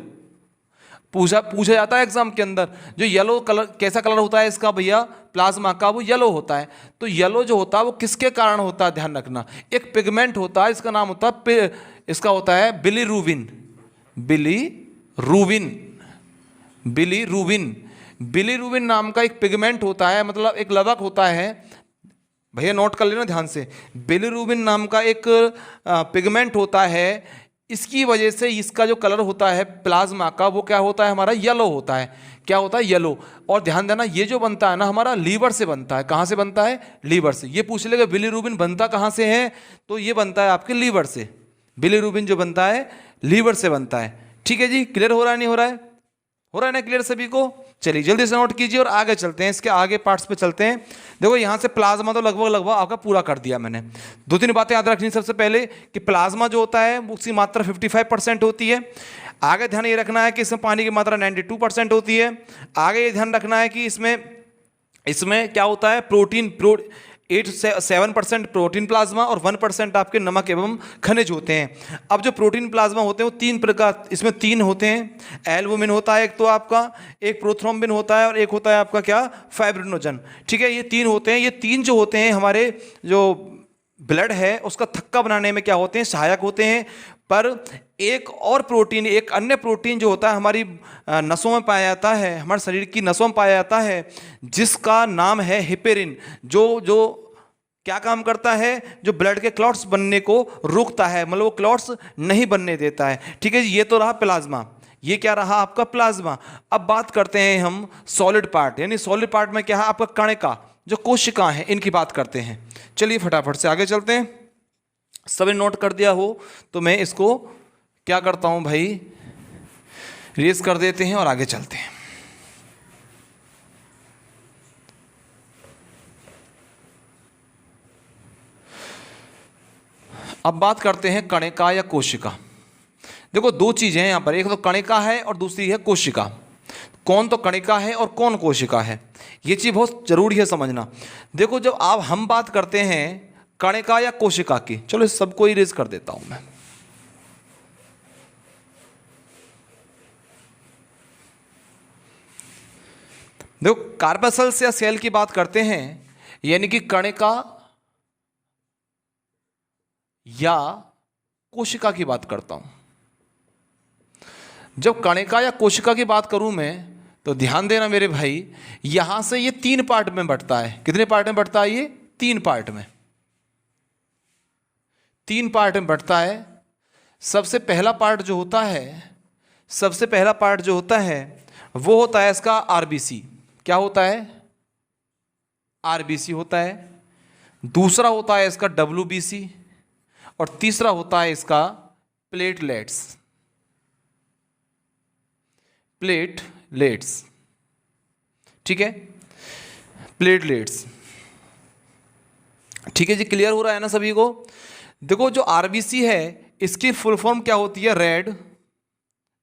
A: पूछा जाता है एग्जाम के अंदर, जो येलो कलर, कैसा कलर होता है इसका भैया, प्लाज्मा का, वो येलो होता है। तो येलो जो होता है वो किसके कारण होता है, ध्यान रखना, एक पिगमेंट होता है, इसका नाम होता है, इसका होता है बिलीरूबिन। बिलीरूबिन नाम का एक पिगमेंट होता है, मतलब एक लवक होता है, भैया नोट कर लेना ध्यान से। बिलीरूबिन नाम का एक पिगमेंट होता है, इसकी वजह से इसका जो कलर होता है प्लाज्मा का, वो क्या होता है, हमारा येलो होता है। क्या होता है, येलो। और ध्यान देना, ये जो बनता है ना हमारा लीवर से बनता है। कहाँ से बनता है, लीवर से। ये पूछ लेगा बिलीरूबिन बनता कहाँ से है, तो ये बनता है आपके लीवर से। बिलीरूबिन जो बनता है लीवर से बनता है। ठीक है जी, क्लियर हो रहा है, नहीं हो रहा है, हो रहा है ना क्लियर सभी को। चलिए जल्दी से नोट कीजिए और आगे चलते हैं, इसके आगे पार्ट्स पे चलते हैं। देखो यहाँ से प्लाज्मा तो लगभग आपका पूरा कर दिया मैंने। दो तीन बातें याद रखनी, सबसे पहले कि प्लाज्मा जो होता है उसकी मात्रा 55% होती है। आगे ध्यान ये रखना है कि इसमें पानी की मात्रा 92% होती है। आगे ये ध्यान रखना है कि इसमें क्या होता है, 7% प्रोटीन प्लाज्मा और 1% आपके नमक एवं खनिज होते हैं। अब जो प्रोटीन प्लाज्मा होते हैं वो तीन प्रकार, इसमें तीन होते हैं। एल्बुमिन होता है एक तो आपका, एक प्रोथ्रोम्बिन होता है और एक होता है आपका क्या, फाइब्रिनोजन। ठीक है, ये तीन होते हैं। ये तीन जो होते हैं हमारे जो ब्लड है उसका थक्का बनाने में क्या होते हैं, सहायक होते हैं। पर एक और प्रोटीन, एक अन्य प्रोटीन जो होता है हमारी नसों में पाया जाता है, हमारे शरीर की नसों में पाया जाता है, जिसका नाम है हिपेरिन, जो क्या काम करता है, जो ब्लड के क्लॉट्स बनने को रोकता है, मतलब वो क्लॉट्स नहीं बनने देता है। ठीक है जी, ये तो रहा प्लाज्मा, ये क्या रहा आपका प्लाज्मा। अब बात करते हैं हम सॉलिड पार्ट, यानी सॉलिड पार्ट में क्या है आपका कणिका, जो कोशिका है, इनकी बात करते हैं। चलिए फटाफट से आगे चलते हैं। सबने नोट कर दिया हो तो मैं इसको क्या करता हूं भाई, रेस कर देते हैं और आगे चलते हैं। अब बात करते हैं कणिका या कोशिका। देखो दो चीजें हैं यहां पर, एक तो कणिका है और दूसरी है कोशिका। कौन तो कणिका है और कौन कोशिका है, ये चीज बहुत जरूरी है समझना। देखो जब हम बात करते हैं कणिका या कोशिका की, चलो इस सबको इरेज कर देता हूं मैं। देखो कार्पसेल्स या सेल की बात करते हैं, यानी कि कणिका या कोशिका की बात करता हूं। जब कणिका या कोशिका की बात करूं मैं, तो ध्यान देना मेरे भाई, यहां से ये 3 पार्ट में बंटता है। कितने पार्ट में बंटता है ये? 3 पार्ट में। 3 पार्ट में बंटता है। सबसे पहला पार्ट जो होता है, सबसे पहला पार्ट जो होता है वो होता है इसका आरबीसी। क्या होता है? आरबीसी होता है। दूसरा होता है इसका डब्ल्यूबीसी, और तीसरा होता है इसका प्लेटलेट्स। प्लेटलेट्स, ठीक है, प्लेटलेट्स। ठीक है जी, क्लियर हो रहा है ना सभी को? देखो जो आरबीसी है इसकी फुल फॉर्म क्या होती है? Red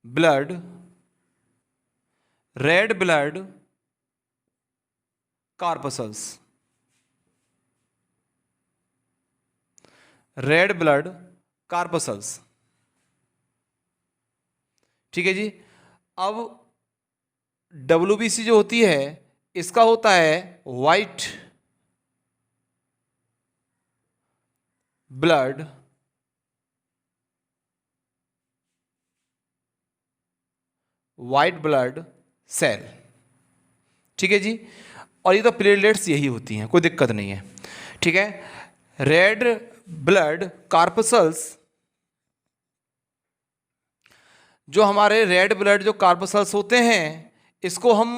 A: blood corpuscles. Red blood corpuscles, ठीक है जी। अब डब्ल्यूबीसी जो होती है इसका होता है वाइट ब्लड सेल, ठीक है जी। और ये तो प्लेटलेट्स यही होती हैं, कोई दिक्कत नहीं है, ठीक है। रेड ब्लड कार्पसल्स, जो हमारे रेड ब्लड जो कार्पसल्स होते हैं इसको हम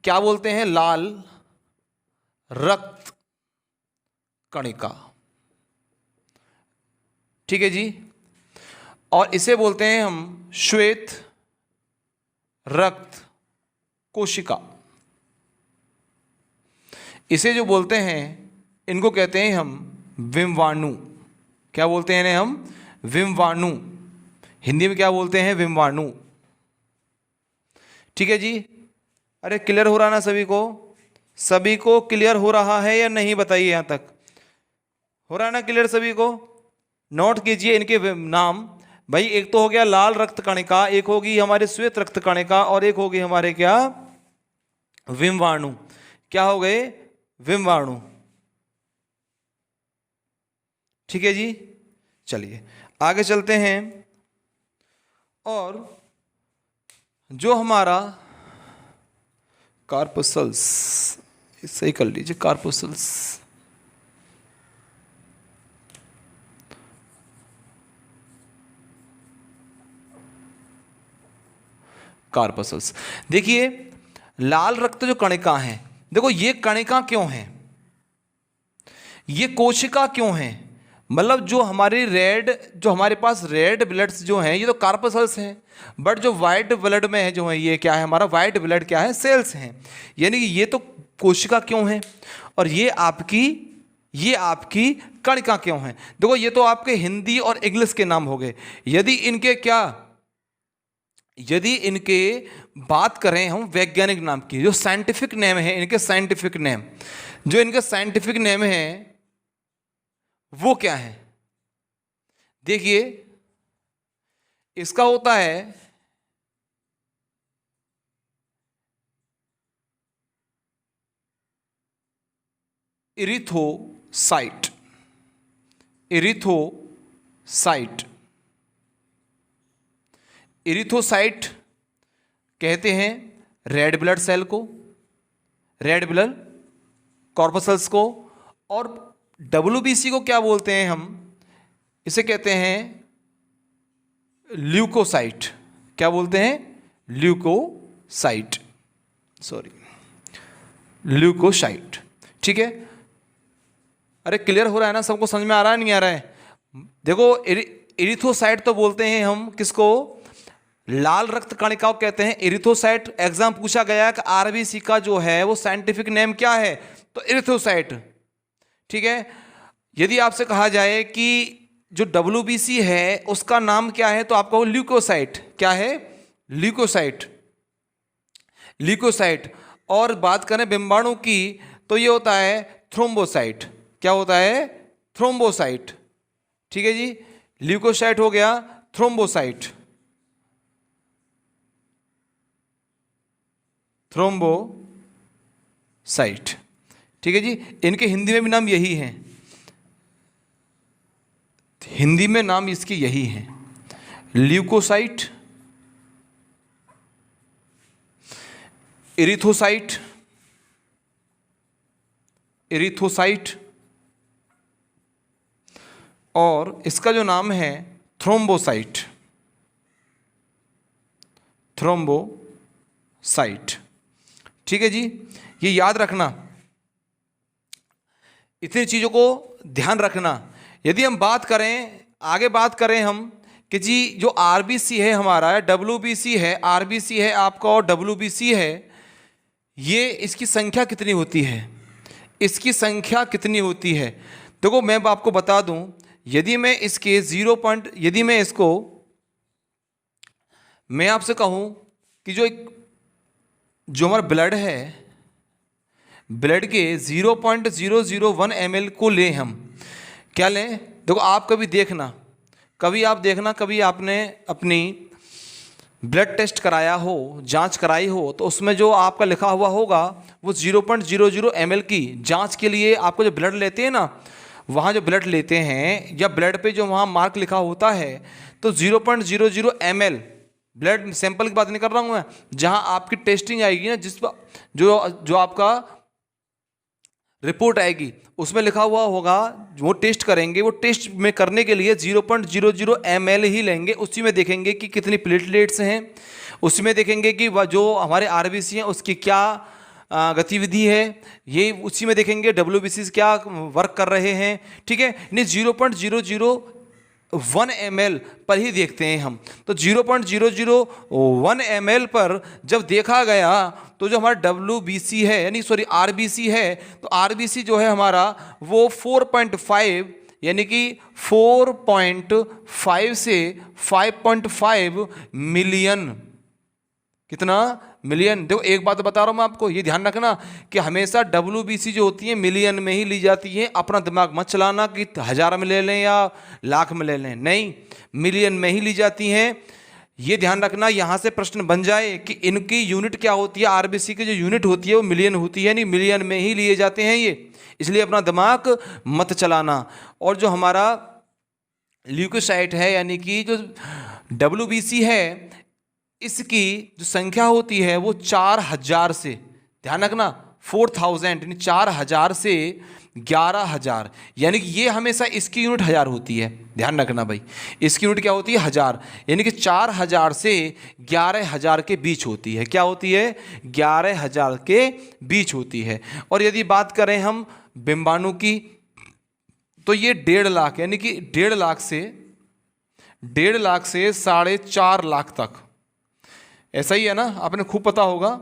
A: क्या बोलते हैं? लाल रक्त कणिका, ठीक है जी। और इसे बोलते हैं हम श्वेत रक्त कोशिका। इसे जो बोलते हैं इनको कहते हैं हम विम्वाणु। क्या बोलते हैं इन्हें हम? विम्वाणु। हिंदी में क्या बोलते हैं? विम्वाणु, ठीक है जी। अरे क्लियर हो रहा ना सभी को? सभी को क्लियर हो रहा है या नहीं बताइए? यहां तक हो रहा है ना क्लियर सभी को? नोट कीजिए इनके नाम भाई। एक तो हो गया लाल रक्त कणिका, एक होगी हमारे श्वेत रक्त कणिका, और एक होगी हमारे क्या? विम्वाणु। क्या हो गए? विम्वाणु, ठीक है जी। चलिए आगे चलते हैं। और जो हमारा कार्पसल्स, सही कर लीजिए, कार्पसल्स, कार्पसल्स। देखिए लाल रक्त जो कणिका है, देखो ये कणिका क्यों है, ये कोशिका क्यों है? मतलब जो हमारे पास रेड ब्लड्स जो हैं ये तो कार्पसल्स हैं, बट जो वाइट ब्लड में है जो है ये क्या है? हमारा वाइट ब्लड क्या है? सेल्स हैं। यानी कि ये तो कोशिका क्यों है, और ये आपकी कणिका क्यों है? देखो ये तो आपके हिंदी और इंग्लिश के नाम हो गए। यदि इनके बात करें हम वैज्ञानिक नाम की, जो साइंटिफिक नेम है इनके, साइंटिफिक नेम है वो क्या है? देखिए इसका होता है इरिथोसाइट। इरिथोसाइट कहते हैं रेड ब्लड सेल को, रेड ब्लड कॉर्पसल्स को। और डब्ल्यूबीसी को क्या बोलते हैं हम? इसे कहते हैं ल्यूकोसाइट। क्या बोलते हैं? ल्यूकोसाइट, ठीक है। अरे क्लियर हो रहा है ना? सबको समझ में आ रहा है नहीं आ रहा है? देखो इरिथोसाइट तो बोलते हैं हम किसको? लाल रक्त कणिका को कहते हैं इरिथोसाइट। एग्जाम पूछा गया कि आरबीसी का जो है वो साइंटिफिक नेम क्या है, तो इरिथोसाइट, ठीक है। यदि आपसे कहा जाए कि जो डब्ल्यूबीसी है उसका नाम क्या है, तो आपका वो ल्यूकोसाइट। क्या है? ल्यूकोसाइट। और बात करें विम्बाणु की तो ये होता है थ्रोम्बोसाइट। क्या होता है? थ्रोम्बोसाइट, ठीक है जी। ल्यूकोसाइट हो गया थ्रोम्बोसाइट, साइट। ठीक है जी, इनके हिंदी में भी नाम यही हैं, हिंदी में नाम इसके यही हैं, ल्यूकोसाइट, इरिथोसाइट, इरिथोसाइट, और इसका जो नाम है थ्रोम्बोसाइट, थ्रोम्बोसाइट। ठीक है जी, ये याद रखना, इतनी चीज़ों को ध्यान रखना। यदि हम बात करें, आगे बात करें हम कि जी जो आरबीसी है हमारा, डब्ल्यूबीसी है, आरबीसी है आपका और डब्ल्यूबीसी है, ये इसकी संख्या कितनी होती है, इसकी संख्या कितनी होती है। देखो मैं आपको बता दूं, यदि मैं इसके यदि मैं इसको, मैं आपसे कहूं कि जो हमारा ब्लड है, ब्लड के 0.001 ml को लें हम, क्या लें। देखो आप कभी आपने अपनी ब्लड टेस्ट कराया हो, जांच कराई हो, तो उसमें जो आपका लिखा हुआ होगा वो 0.00 ml की जांच के लिए आपको जो ब्लड लेते हैं ना, वहाँ जो ब्लड लेते हैं या ब्लड पे जो वहाँ मार्क लिखा होता है, तो 0.00 ml ब्लड सैंपल की बात नहीं कर रहा हूँ मैं, जहाँ आपकी टेस्टिंग आएगी ना, जिस जो आपका रिपोर्ट आएगी उसमें लिखा हुआ होगा, वो टेस्ट करेंगे, वो टेस्ट में करने के लिए 0.00 ml ही लेंगे। उसी में देखेंगे कि कितनी प्लेटलेट्स हैं, उसी में देखेंगे कि जो हमारे आरबीसी हैं उसकी क्या गतिविधि है, ये उसी में देखेंगे डब्ल्यूबीसी क्या वर्क कर रहे हैं। ठीक है, नहीं 0.001 ml पर ही देखते हैं हम। तो 0.001 ml पर जब देखा गया तो जो हमारा WBC है, यानी सॉरी RBC है, तो RBC जो है हमारा वो 4.5 यानी कि 4.5 से 5.5 मिलियन, कितना मिलियन। देखो एक बात बता रहा हूँ मैं आपको, ये ध्यान रखना कि हमेशा WBC जो होती है मिलियन में ही ली जाती है। अपना दिमाग मत चलाना कि 1000 में ले लें या लाख में ले लें, नहीं, मिलियन में ही ली जाती हैं। ये ध्यान रखना, यहाँ से प्रश्न बन जाए कि इनकी यूनिट क्या होती है, आरबीसी की जो यूनिट होती है वो मिलियन होती है, नहीं मिलियन में ही लिए जाते हैं ये, इसलिए अपना दिमाग मत चलाना। और जो हमारा ल्यूकोसाइट है यानी कि जो WBC है, इसकी जो संख्या होती है वो 4000 से, ध्यान रखना 4000 यानी 4000 से 11000, यानी कि ये हमेशा इसकी यूनिट 1000 होती है। ध्यान रखना भाई, इसकी यूनिट क्या होती है 1000, यानी कि 4000 से 11000 के बीच होती है। क्या होती है, 11000 के बीच होती है। और यदि बात करें हम बिंबाणु की, तो ये 1.5 लाख यानी कि 1.5 लाख से 4.5 लाख तक, ऐसा ही है ना, आपने खूब पता होगा।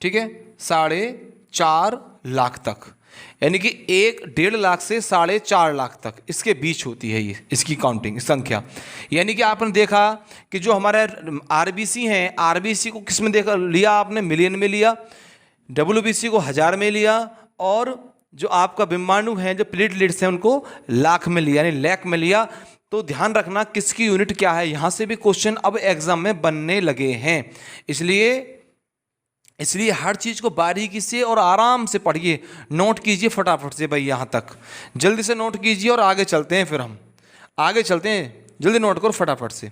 A: ठीक है, 4.5 लाख तक, यानी कि 1.5 लाख से 4.5 लाख तक इसके बीच होती है ये इसकी काउंटिंग संख्या। यानी कि आपने देखा कि जो हमारे आरबीसी हैं, आरबीसी को किस में देखा लिया आपने, मिलियन में लिया, WBC को 1000 में लिया, और जो आपका बिंबाणु है जो प्लेटलेट्स हैं उनको लाख में लिया, यानी लैख में लिया। तो ध्यान रखना किसकी यूनिट क्या है, यहां से भी क्वेश्चन अब एग्जाम में बनने लगे हैं। इसलिए हर चीज को बारीकी से और आराम से पढ़िए, नोट कीजिए फटाफट से भाई, यहां तक जल्दी से नोट कीजिए और आगे चलते हैं। फिर हम आगे चलते हैं, जल्दी नोट करो फटाफट से।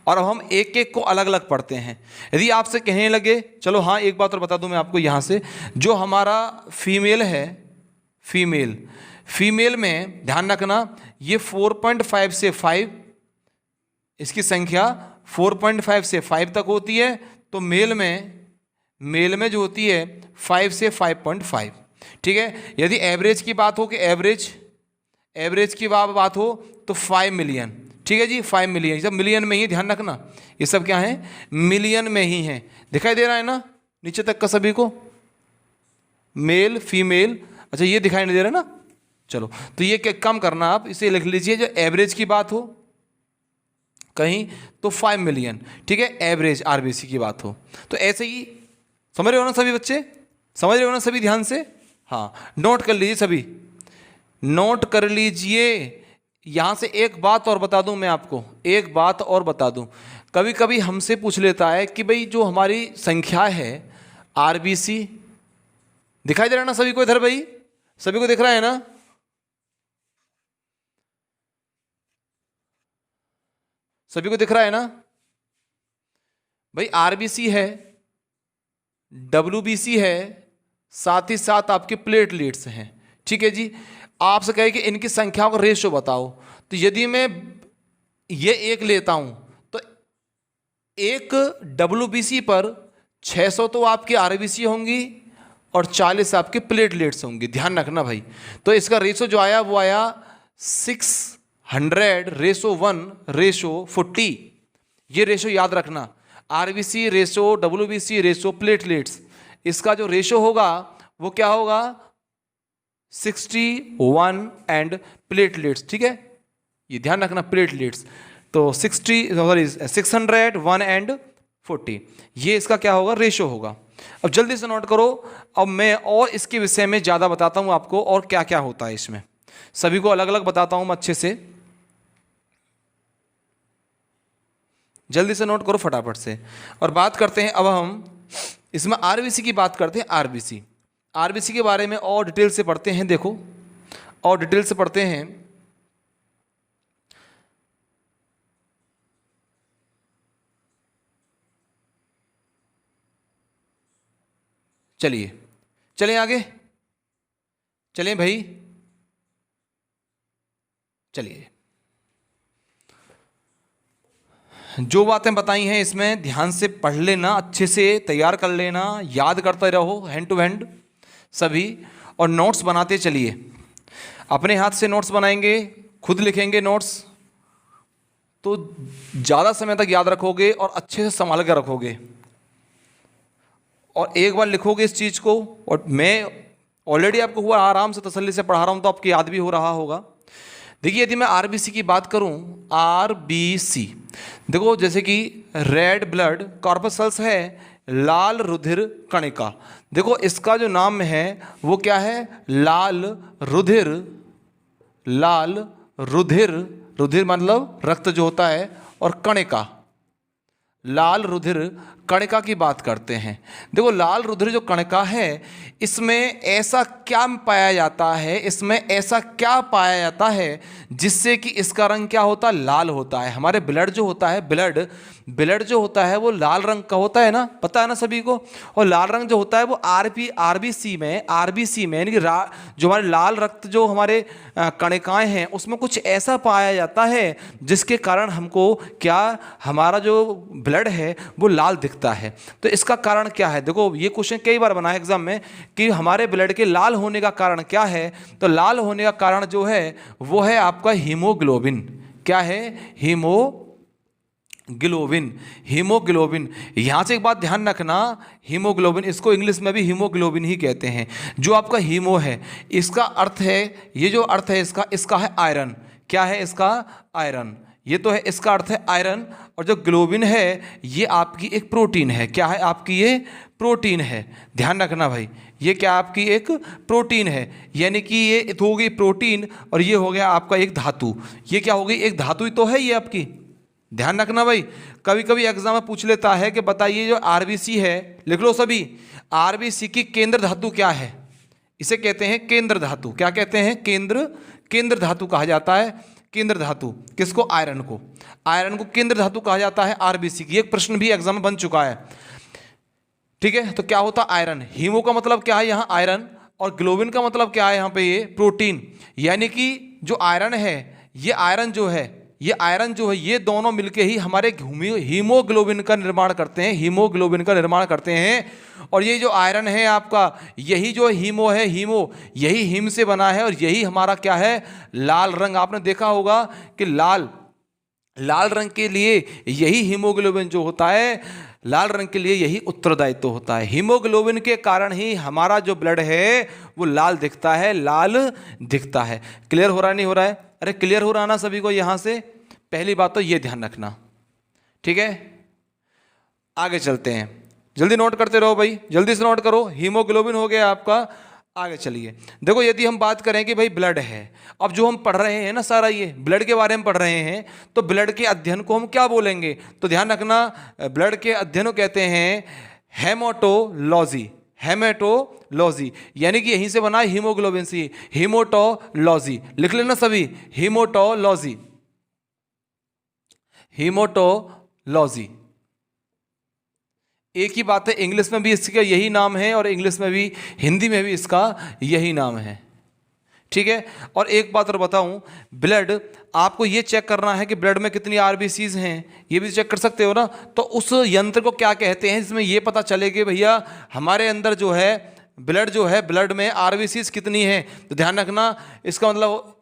A: और अब हम एक एक को अलग अलग पढ़ते हैं। यदि आपसे कहने लगे, चलो हाँ एक बात और बता दूं मैं आपको, यहाँ से जो हमारा फीमेल है, फीमेल में ध्यान रखना ये 4.5 से 5, इसकी संख्या 4.5 से 5 तक होती है। तो मेल में जो होती है 5 से 5.5। ठीक है, यदि एवरेज की बात हो कि एवरेज की बात हो तो 5 मिलियन। ठीक है जी, 5 मिलियन, सब मिलियन में ही, ध्यान रखना ये सब क्या है, मिलियन में ही है। दिखाई दे रहा है ना नीचे तक का सभी को, मेल फीमेल, अच्छा ये दिखाई नहीं दे रहा ना, चलो तो ये कम करना, आप इसे लिख लीजिए। जो एवरेज की बात हो कहीं तो 5 मिलियन, ठीक है, एवरेज आरबीसी की बात हो तो ऐसे ही। समझ रहे हो ना सभी बच्चे, समझ रहे हो ना सभी, ध्यान से हाँ नोट कर लीजिए, सभी नोट कर लीजिए। यहाँ से एक बात और बता दूं मैं आपको, एक बात और बता दूं, कभी कभी हमसे पूछ लेता है कि भाई जो हमारी संख्या है आरबीसी, दिखाई दे रहा है ना सभी को इधर भाई, सभी को दिख रहा है ना? सभी को दिख रहा है ना भाई? आरबीसी है, डब्ल्यूबीसी है, साथ ही साथ आपके प्लेटलेट्स हैं, ठीक है जी। आपसे कहे कि इनकी संख्याओं का रेशो बताओ, तो यदि मैं ये एक लेता हूं तो एक डब्ल्यूबीसी पर 600 तो आपकी आरबीसी होंगी और 40 आपके प्लेटलेट्स होंगी, ध्यान रखना भाई। तो इसका रेशो जो आया वो आया 600:1:40। ये रेशो याद रखना, RBC ratio, WBC ratio, platelets, इसका जो रेशो होगा वो क्या होगा? 61 एंड प्लेटलेट्स, ठीक है, ये ध्यान रखना प्लेटलेट्स। तो 601:40 ये इसका क्या होगा? रेशो होगा। अब जल्दी से नोट करो। अब मैं और इसके विषय में ज़्यादा बताता हूँ आपको और क्या क्या होता है इसमें, सभी को अलग अलग बताता हूँ मैं अच्छे से। जल्दी से नोट करो फटाफट से। और बात करते हैं अब हम इसमें आरबीसी की बात करते हैं। आरबीसी, आरबीसी के बारे में और डिटेल से पढ़ते हैं। देखो और डिटेल से पढ़ते हैं। चलिए चलें आगे, चलें भाई, चलिए। जो बातें बताई हैं इसमें ध्यान से पढ़ लेना, अच्छे से तैयार कर लेना, याद करते रहो हैंड टू हैंड सभी, और नोट्स बनाते चलिए। अपने हाथ से नोट्स बनाएंगे, खुद लिखेंगे नोट्स, तो ज़्यादा समय तक याद रखोगे और अच्छे से संभाल कर रखोगे। और एक बार लिखोगे इस चीज़ को, और मैं ऑलरेडी आपको हुआ आराम से तसल्ली से पढ़ा रहा हूँ तो आपको याद भी हो रहा होगा। देखिए यदि मैं आरबीसी की बात करूं, आरबीसी देखो जैसे कि रेड ब्लड कॉर्पसल्स है, लाल रुधिर कणिका। देखो इसका जो नाम है वो क्या है? लाल रुधिर। लाल रुधिर, रुधिर मतलब रक्त जो होता है, और कणिका, लाल रुधिर कणिका की बात करते हैं। देखो लाल रुधिर जो कणिका है, इसमें ऐसा क्या पाया जाता है, इसमें ऐसा क्या पाया जाता है जिससे कि इसका रंग क्या होता है? लाल होता है। हमारे ब्लड जो होता है, ब्लड जो होता है वो लाल रंग का होता है ना, पता है ना सभी को। और लाल रंग जो होता है वो आरबीसी में यानी कि जो हमारे लाल रक्त जो हमारे कणिकाएं हैं उसमें कुछ ऐसा पाया जाता है जिसके कारण हमको क्या, हमारा जो ब्लड है वो लाल दिखता है। तो इसका कारण क्या है? देखो ये क्वेश्चन कई बार बना है एग्जाम में कि हमारे ब्लड के लाल होने का कारण क्या है। तो लाल होने का कारण जो है वो है आपका हीमोग्लोबिन। क्या है? हीमोग्लोबिन। यहाँ से एक बात ध्यान रखना, हीमोग्लोबिन, इसको इंग्लिश में भी हीमोग्लोबिन ही कहते हैं। जो आपका हीमो है, इसका अर्थ है, ये जो अर्थ है इसका है आयरन। क्या है इसका? आयरन। ये तो है, इसका अर्थ है आयरन। और जो ग्लोबिन है ये आपकी एक प्रोटीन है। क्या है आपकी? ये प्रोटीन है। ध्यान रखना भाई, ये क्या आपकी एक प्रोटीन है, यानी कि ये हो गई प्रोटीन और ये हो गया आपका एक धातु। ये क्या हो गई? एक धातु ही तो है ये आपकी। ध्यान रखना भाई, कभी कभी एग्जाम में पूछ लेता है कि बताइए जो आरबीसी है, लिख लो सभी, आरबीसी की केंद्र धातु क्या है? इसे कहते हैं केंद्र धातु। क्या कहते हैं? केंद्र धातु कहा जाता है। केंद्र धातु किसको? आयरन को। आयरन को केंद्र धातु कहा जाता है आरबीसी की। एक प्रश्न भी एग्जाम में बन चुका है, ठीक है। तो क्या होता है? आयरन। हीमो का मतलब क्या है यहाँ? आयरन। और ग्लोबिन का मतलब क्या है यहाँ पे? ये प्रोटीन। यानी कि जो आयरन है, ये आयरन जो है, ये दोनों मिलके ही हमारे हीमोग्लोबिन का निर्माण करते हैं। हीमोग्लोबिन का निर्माण करते हैं। और ये जो आयरन है आपका, यही जो हीमो है, यही हिम से बना है। और यही हमारा क्या है? लाल रंग। आपने देखा होगा कि लाल रंग के लिए यही हीमोग्लोबिन जो होता है, लाल रंग के लिए यही उत्तरदायित्व होता है। हीमोग्लोबिन के कारण ही हमारा जो ब्लड है वो लाल दिखता है, क्लियर हो रहा नहीं हो रहा है? अरे क्लियर हो रहा ना सभी को? यहां से पहली बात तो ये ध्यान रखना, ठीक है। आगे चलते हैं, जल्दी नोट करते रहो भाई, जल्दी से नोट करो। हीमोग्लोबिन हो गया आपका आगे चलिए, देखो यदि हम बात करें कि भाई ब्लड है, अब जो हम पढ़ रहे हैं ना सारा ये ब्लड के बारे में पढ़ रहे हैं, तो ब्लड के अध्ययन को हम क्या बोलेंगे? तो ध्यान रखना, ब्लड के अध्ययन को कहते हैं हेमाटोलॉजी। हेमेटोलॉजी यानी कि यहीं से बना है हीमोग्लोबिन सी, हीमोटोलॉजी लिख लेना सभी, हीमोटोलॉजी, हीमोटोलॉजी। एक ही बात है, इंग्लिश में भी इसका यही नाम है और इंग्लिश में भी, हिंदी में भी इसका यही नाम है, ठीक है। और एक बात और बताऊं, ब्लड आपको ये चेक करना है कि ब्लड में कितनी आरबीसीज हैं, ये भी चेक कर सकते हो ना। तो उस यंत्र को क्या कहते हैं जिसमें ये पता चले कि भैया हमारे अंदर जो है ब्लड में आरबीसीज कितनी है? तो ध्यान रखना, इसका मतलब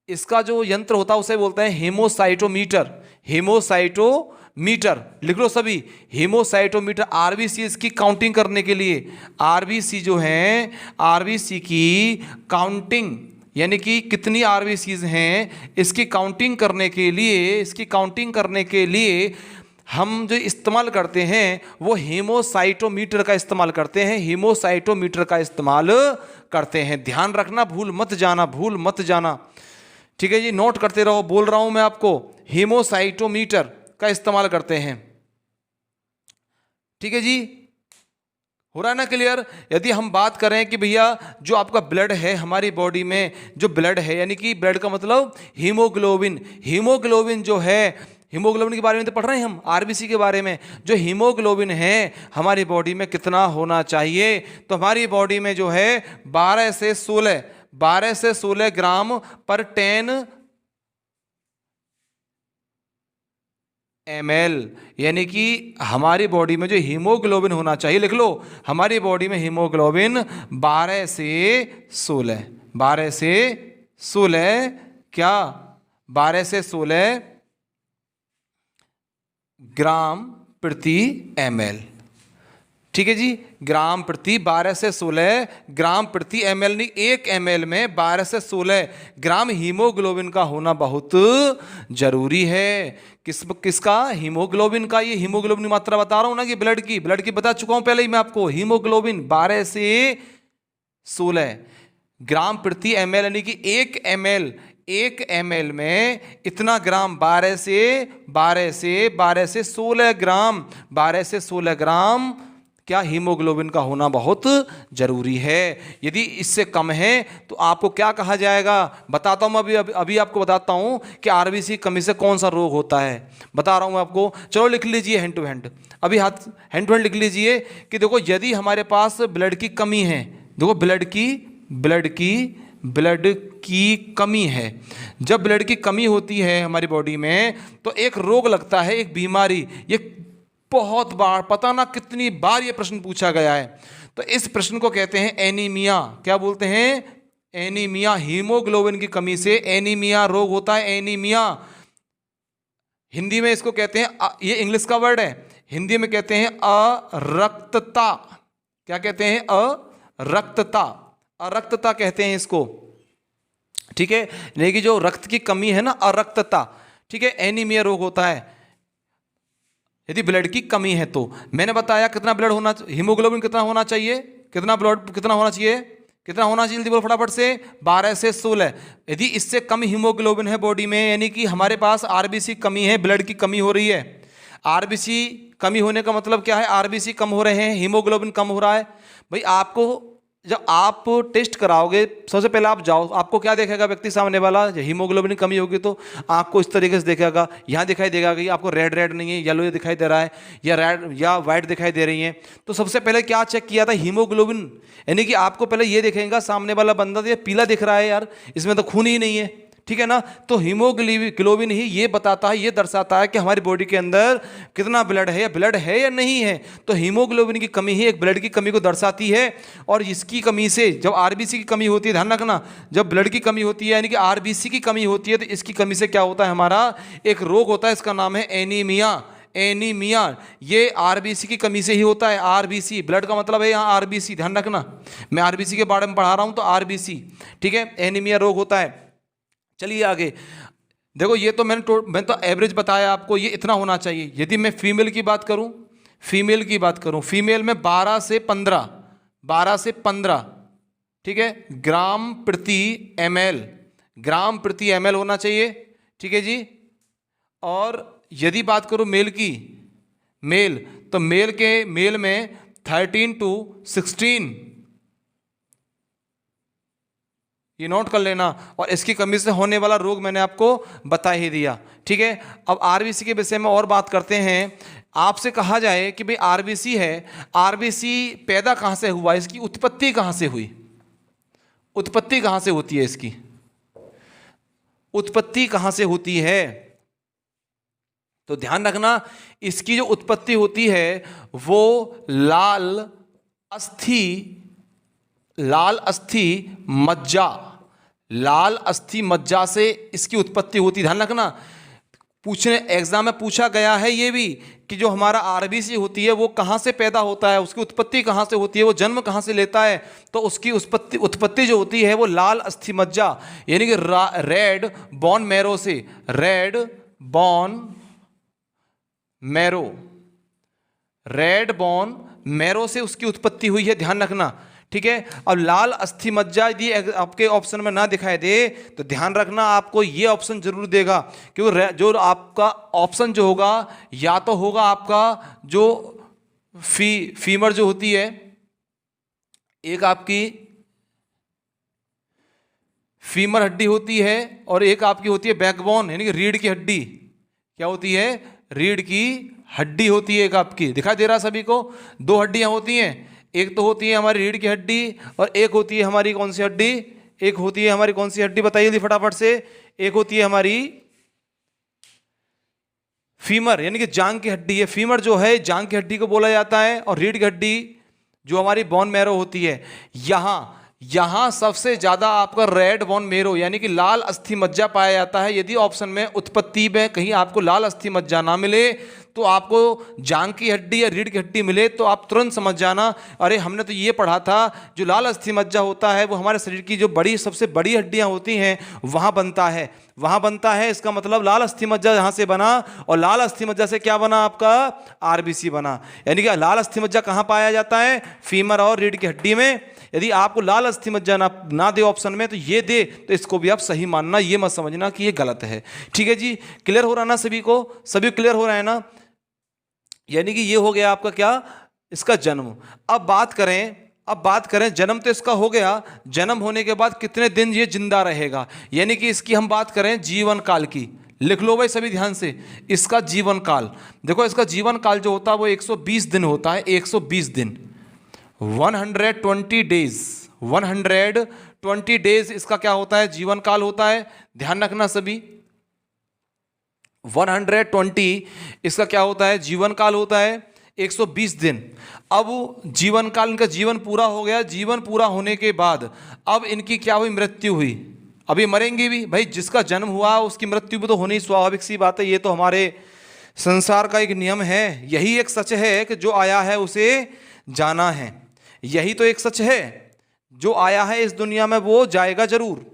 A: इसका जो यंत्र होता है उसे बोलते हैं हेमोसाइटोमीटर। हेमोसाइटोमीटर लिख लो सभी, हेमोसाइटोमीटर आरबीसी की काउंटिंग करने के लिए, आरबीसी जो है आरबीसी की काउंटिंग यानी कि कितनी आरबीसीज हैं इसकी काउंटिंग करने के लिए हम जो इस्तेमाल करते हैं वो हेमोसाइटोमीटर का इस्तेमाल करते हैं, हेमोसाइटोमीटर का इस्तेमाल करते हैं। ध्यान रखना, भूल मत जाना, ठीक है जी, नोट करते रहो, बोल रहा हूं मैं आपको, हेमोसाइटोमीटर का इस्तेमाल करते हैं, ठीक है जी, हो रहा है ना क्लियर। यदि हम बात करें कि भैया जो आपका ब्लड है, हमारी बॉडी में जो ब्लड है, यानी कि ब्लड का मतलब हीमोग्लोबिन जो है, हीमोग्लोबिन के बारे में तो पढ़ रहे हैं हम, आरबीसी के बारे में, जो हीमोग्लोबिन है हमारी बॉडी में कितना होना चाहिए? तो हमारी बॉडी में जो है 12 से 16 ग्राम पर 10 ml, यानी कि हमारी बॉडी में जो हीमोग्लोबिन होना चाहिए, लिख लो, हमारी बॉडी में हीमोग्लोबिन 12 से 16 क्या 12 से 16 ग्राम प्रति ml, ठीक है जी, ग्राम प्रति 12 से 16 ग्राम प्रति ml, नहीं 1 ml में 12 से 16 ग्राम हीमोग्लोबिन का होना बहुत जरूरी है। किसका? हीमोग्लोबिन का। ये हीमोग्लोबिन की मात्रा बता रहा हूं ना कि ब्लड की बता चुका हूं पहले ही मैं आपको, हीमोग्लोबिन 12 से 16 ग्राम प्रति ml, यानी कि 1 ml में इतना ग्राम, 12 से 16 ग्राम क्या हीमोग्लोबिन का होना बहुत जरूरी है। यदि इससे कम है तो आपको क्या कहा जाएगा? बताता हूं मैं अभी आपको बताता हूं कि आरबीसी कमी से कौन सा रोग होता है, बता रहा हूं मैं आपको। चलो लिख लीजिए हैंड टू हैंड, अभी हैंड टू हैंड लिख लीजिए कि देखो यदि हमारे पास ब्लड की कमी है, देखो ब्लड की कमी है, जब ब्लड की कमी होती है हमारी बॉडी में तो एक रोग लगता है, एक बीमारी। ये बहुत बार, पता ना कितनी बार ये प्रश्न पूछा गया है। तो इस प्रश्न को कहते हैं एनीमिया। क्या बोलते हैं? एनीमिया। हीमोग्लोबिन की कमी से एनीमिया रोग होता है, एनीमिया। हिंदी में इसको कहते हैं, ये इंग्लिश का वर्ड है, हिंदी में कहते हैं अरक्तता। क्या कहते हैं? अरक्तता कहते हैं इसको, ठीक है। लेकिन जो रक्त की कमी है ना, अरक्तता, ठीक है, एनीमिया रोग होता है यदि ब्लड की कमी है। तो मैंने बताया कितना ब्लड होना, हीमोग्लोबिन कितना होना चाहिए, कितना होना चाहिए, जल्दी बोलो फटाफट से, 12 से 16। यदि इससे कम हीमोग्लोबिन है बॉडी में, यानी कि हमारे पास आरबीसी कमी है, ब्लड की कमी हो रही है। आरबीसी कमी होने का मतलब क्या है? आरबीसी कम हो रहे हैं, हीमोग्लोबिन कम हो रहा है। भाई आपको जब आप टेस्ट कराओगे, सबसे पहले आप जाओ, आपको क्या देखेगा व्यक्ति सामने वाला? हीमोग्लोबिन की कमी होगी तो आपको इस तरीके से देखेगा, यहाँ दिखाई देगा कि आपको रेड नहीं है, येलो दिखाई दे रहा है, या रेड या वाइट दिखाई दे रही है। तो सबसे पहले क्या चेक किया था? हीमोग्लोबिन। यानी कि आपको पहले ये देखेगा सामने वाला बंदा, तो ये पीला दिख रहा है यार, इसमें तो खून ही नहीं है, ठीक है ना। तो हीमोग्लोबिन ही ये बताता है, ये दर्शाता है कि हमारी बॉडी के अंदर कितना ब्लड है या नहीं है। तो हीमोग्लोबिन की कमी ही एक ब्लड की कमी को दर्शाती है। और इसकी कमी से जब आरबीसी की कमी होती है, ध्यान रखना, जब ब्लड की कमी होती है यानी कि आरबीसी की कमी होती है, तो इसकी कमी से क्या होता है? हमारा एक रोग होता है, इसका नाम है एनीमिया। ये आरबीसी की कमी से ही होता है। आरबीसी ब्लड का मतलब है यहाँ आरबीसी, ध्यान रखना, मैं आरबीसी के बारे में पढ़ा रहा हूँ, तो आरबीसी, ठीक है, एनीमिया रोग होता है। चलिए आगे देखो, ये तो मैंने तो एवरेज बताया आपको, ये इतना होना चाहिए। यदि मैं फीमेल की बात करूं, फीमेल में 12 से 15 ठीक है, ग्राम प्रति ml, ग्राम प्रति ml होना चाहिए, ठीक है जी। और यदि बात करूं मेल की, मेल, तो मेल में 13 to 16, ये नोट कर लेना। और इसकी कमी से होने वाला रोग मैंने आपको बता ही दिया, ठीक है। अब आरबीसी के विषय में और बात करते हैं। आपसे कहा जाए कि भाई आरबीसी है, आरबीसी पैदा कहाँ से हुआ, इसकी उत्पत्ति कहाँ से हुई, उत्पत्ति कहाँ से होती है, इसकी उत्पत्ति कहाँ से होती है। तो ध्यान रखना, इसकी जो उत्पत्ति होती है वो लाल अस्थि मज्जा, लाल अस्थि मज्जा से इसकी उत्पत्ति होती। ध्यान रखना, पूछने एग्जाम में पूछा गया है ये भी कि जो हमारा आरबीसी होती है वो कहाँ से पैदा होता है, उसकी उत्पत्ति कहाँ से होती है, वो जन्म कहाँ से लेता है। तो उसकी उत्पत्ति जो होती है वो लाल अस्थि मज्जा यानी कि रेड बोन मैरो से, red bone marrow, red bone marrow से उसकी उत्पत्ति हुई है। ध्यान रखना, ठीक है। अब लाल अस्थि मज्जा यदि आपके ऑप्शन में ना दिखाई दे तो ध्यान रखना आपको ये ऑप्शन जरूर देगा, क्योंकि जो आपका ऑप्शन जो होगा या तो होगा आपका जो फीमर जो होती है, एक आपकी फीमर हड्डी होती है और एक आपकी होती है बैकबोन यानी कि रीढ़ की हड्डी। क्या होती है, रीढ़ की हड्डी होती है एक आपकी। दिखाई दे रहा सभी को, दो हड्डियां होती हैं, एक तो होती है हमारी रीढ़ की हड्डी और एक होती है हमारी कौन सी हड्डी, एक होती है हमारी कौन सी हड्डी बताइए जल्दी फटाफट से, एक होती है हमारी फीमर यानी कि जांग की हड्डी है। फीमर जो है जांग की हड्डी को बोला जाता है और रीढ़ की हड्डी जो हमारी बोन मैरो होती है। यहां सबसे ज्यादा आपका रेड बोन मैरो यानी कि लाल अस्थि मज्जा पाया जाता है। यदि ऑप्शन में उत्पत्ति में कहीं आपको लाल अस्थि मज्जा ना मिले तो आपको जांग की हड्डी या रीढ़ की हड्डी मिले तो आप तुरंत समझ जाना, अरे हमने तो ये पढ़ा था जो लाल अस्थि मज्जा होता है वो हमारे शरीर की जो सबसे बड़ी हड्डियां होती हैं वहां बनता है, वहां बनता है। इसका मतलब लाल अस्थि मज्जा यहां से बना और लाल अस्थि मज्जा से क्या बना आपका आरबीसी बना। यानी कि लाल अस्थि मज्जा कहां पाया जाता है, फीमर और रीढ़ की हड्डी में। यदि आपको लाल अस्थि मज्जा ना दे ऑप्शन में तो ये दे तो इसको भी आप सही मानना, ये मत समझना कि ये गलत है। ठीक है जी, क्लियर हो रहा ना सभी को, सभी क्लियर हो रहा है ना। यानी कि ये हो गया आपका क्या, इसका जन्म। अब बात करें जन्म तो इसका हो गया, जन्म होने के बाद कितने दिन ये जिंदा रहेगा, यानी कि इसकी हम बात करें जीवन काल की। लिख लो भाई सभी ध्यान से, इसका जीवन काल देखो, इसका जीवन काल जो होता है वो 120 दिन होता है, 120 दिन, 120 डेज, 120 डेज इसका क्या होता है, जीवन काल होता है। ध्यान रखना सभी, 120 इसका क्या होता है, जीवन काल होता है, 120 दिन। अब जीवन काल, इनका जीवन पूरा हो गया, जीवन पूरा होने के बाद अब इनकी क्या हुई, मृत्यु हुई। अभी मरेंगे भी भाई, जिसका जन्म हुआ उसकी मृत्यु भी तो होनी स्वाभाविक सी बात है, ये तो हमारे संसार का एक नियम है। यही एक सच है कि जो आया है उसे जाना है, यही तो एक सच है, जो आया है इस दुनिया में वो जाएगा जरूर।